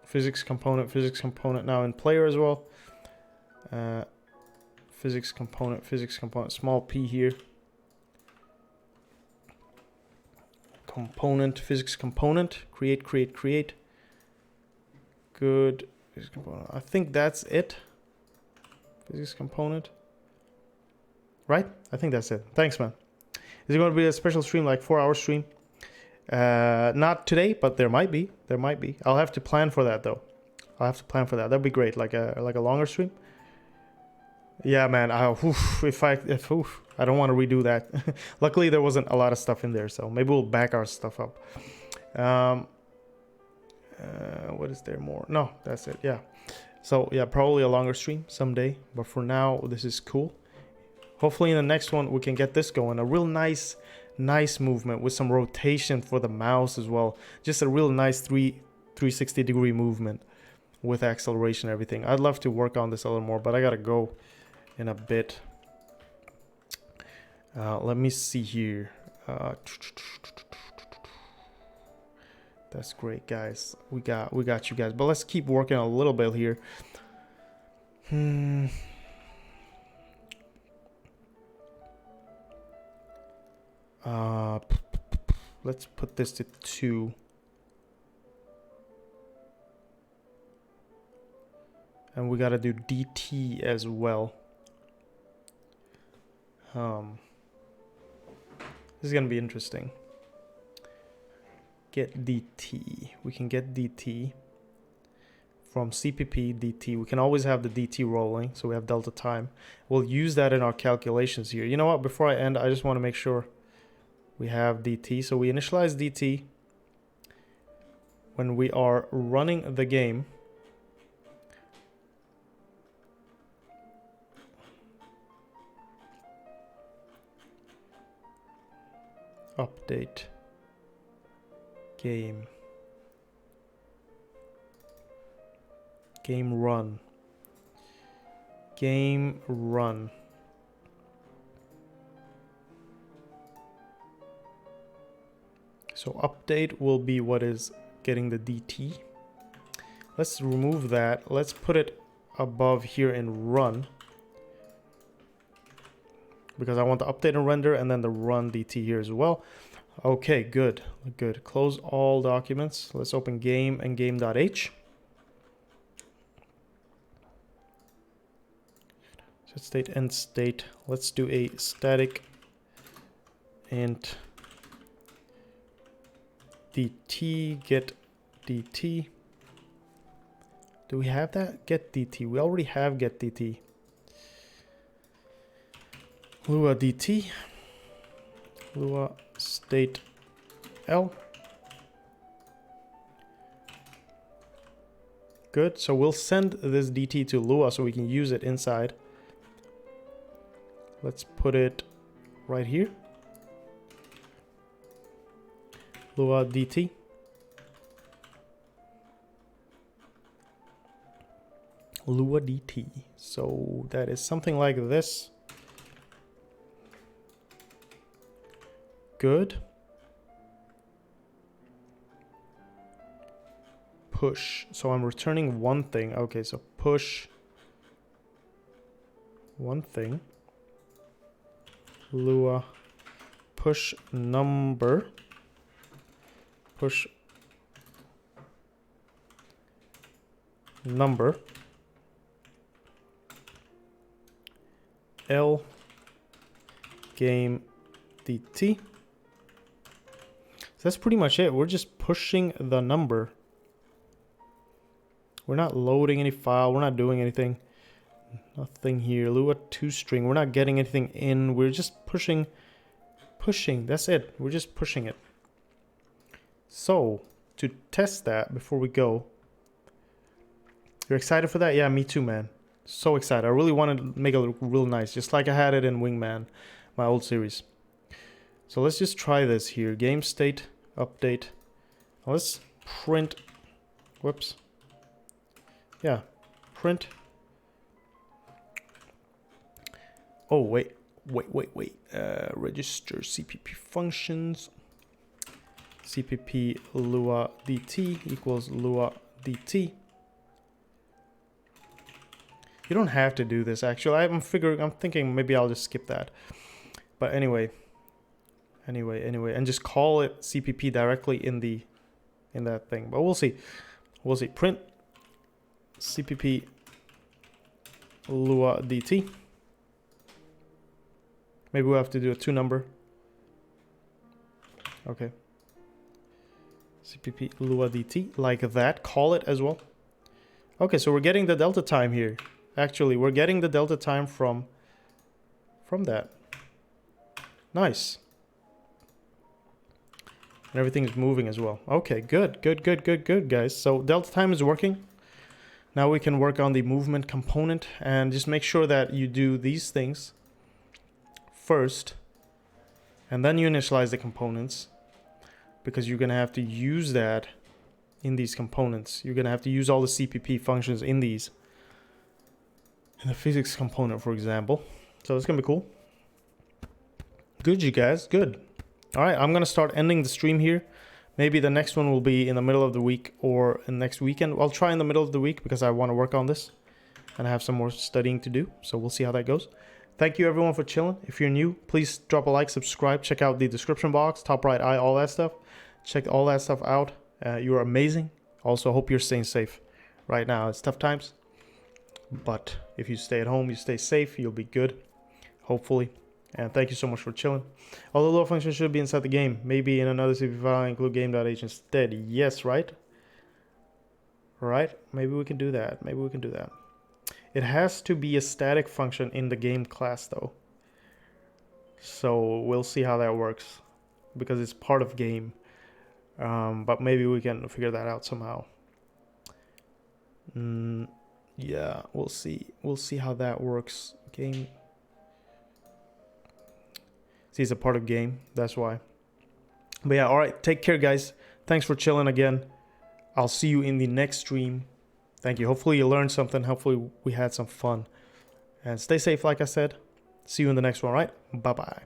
Physics component now in player as well. Physics component, small p here. Component, physics component, create. Good. Physics component. I think that's it. Physics component. Right? I think that's it. Thanks, man. Is it going to be a special stream, like 4-hour stream? Not today, but there might be. I'll have to plan for that, though. That'd be great, like a longer stream. Yeah, man. I don't want to redo that. Luckily, there wasn't a lot of stuff in there, so maybe we'll back our stuff up. What is there more? No, that's it. Yeah. So yeah, probably a longer stream someday. But for now, this is cool. Hopefully, in the next one, we can get this going. A real nice movement with some rotation for the mouse as well. Just a real nice 360-degree movement with acceleration and everything. I'd love to work on this a little more, but I gotta go in a bit. Let me see here. That's great, guys. We got you guys, but let's keep working a little bit here. Let's put this to 2. And we gotta do dt as well. This is gonna be interesting. Get dt. We can get dt from CPP dt. We can always have the dt rolling, so we have delta time. We'll use that in our calculations here. You know what? Before I end, I just want to make sure we have dt. So we initialize dt when we are running the game. Update game run. So update will be what is getting the dt. Let's remove that. Let's put it above here in run, because I want the update and render and then the run dt here as well. Okay, good. Close all documents. Let's open game and game.h. Set state, end state. Let's do a static int dt, get dt. Do we have that? Get dt. We already have get dt. LUA dt. LUA state L. Good. So we'll send this dt to LUA so we can use it inside. Let's put it right here. LUA dt. LUA dt. So that is something like this. Good. Push. So I'm returning one thing. Okay, so push one thing. LUA push number. Push number. L game dt. So that's pretty much it. We're just pushing the number. We're not loading any file. We're not doing anything. Nothing here. LUA toString. We're not getting anything in. We're just pushing. That's it. We're just pushing it. So to test that before we go, you're excited for that? Yeah, me too, man. So excited. I really wanted to make it look real nice, just like I had it in Wingman, my old series. So let's just try this here. Game state update. Let's print. Whoops. Yeah. Print. Oh, wait. Register CPP functions. CPP LUA dt equals LUA dt. You don't have to do this, actually. I'm thinking maybe I'll just skip that. But anyway, and just call it CPP directly in that thing. But we'll see. Print CPP LUA dt. Maybe we'll have to do a 2 number. Okay. CPP LUA dt, like that. Call it as well. Okay, so we're getting the delta time here. Actually, we're getting the delta time from that. Nice. And everything's moving as well. Okay, good, guys. So delta time is working. Now we can work on the movement component and just make sure that you do these things first, and then you initialize the components, because you're gonna have to use that in these components. You're gonna have to use all the CPP functions in these. In the physics component, for example. So it's gonna be cool. Good, you guys, good. All right, I'm gonna start ending the stream here. Maybe the next one will be in the middle of the week or in next weekend. I'll try in the middle of the week because I want to work on this and I have some more studying to do. So we'll see how that goes. Thank you everyone for chilling. If you're new, please drop a like, subscribe, check out the description box, top right eye, all that stuff. Check all that stuff out. You're amazing. Also, hope you're staying safe right now. It's tough times, but if you stay at home, you stay safe, you'll be good, hopefully. And thank you so much for chilling. All the LUA functions should be inside the game. Maybe in another CP file, include game.h instead. Yes, right? Right? Maybe we can do that. Maybe we can do that. It has to be a static function in the game class though. So we'll see how that works because it's part of game. But maybe we can figure that out somehow. Yeah, we'll see. We'll see how that works. Game. See, it's a part of game. That's why. But yeah, all right. Take care, guys. Thanks for chilling again. I'll see you in the next stream. Thank you. Hopefully you learned something. Hopefully we had some fun. And stay safe, like I said. See you in the next one, right? Bye-bye.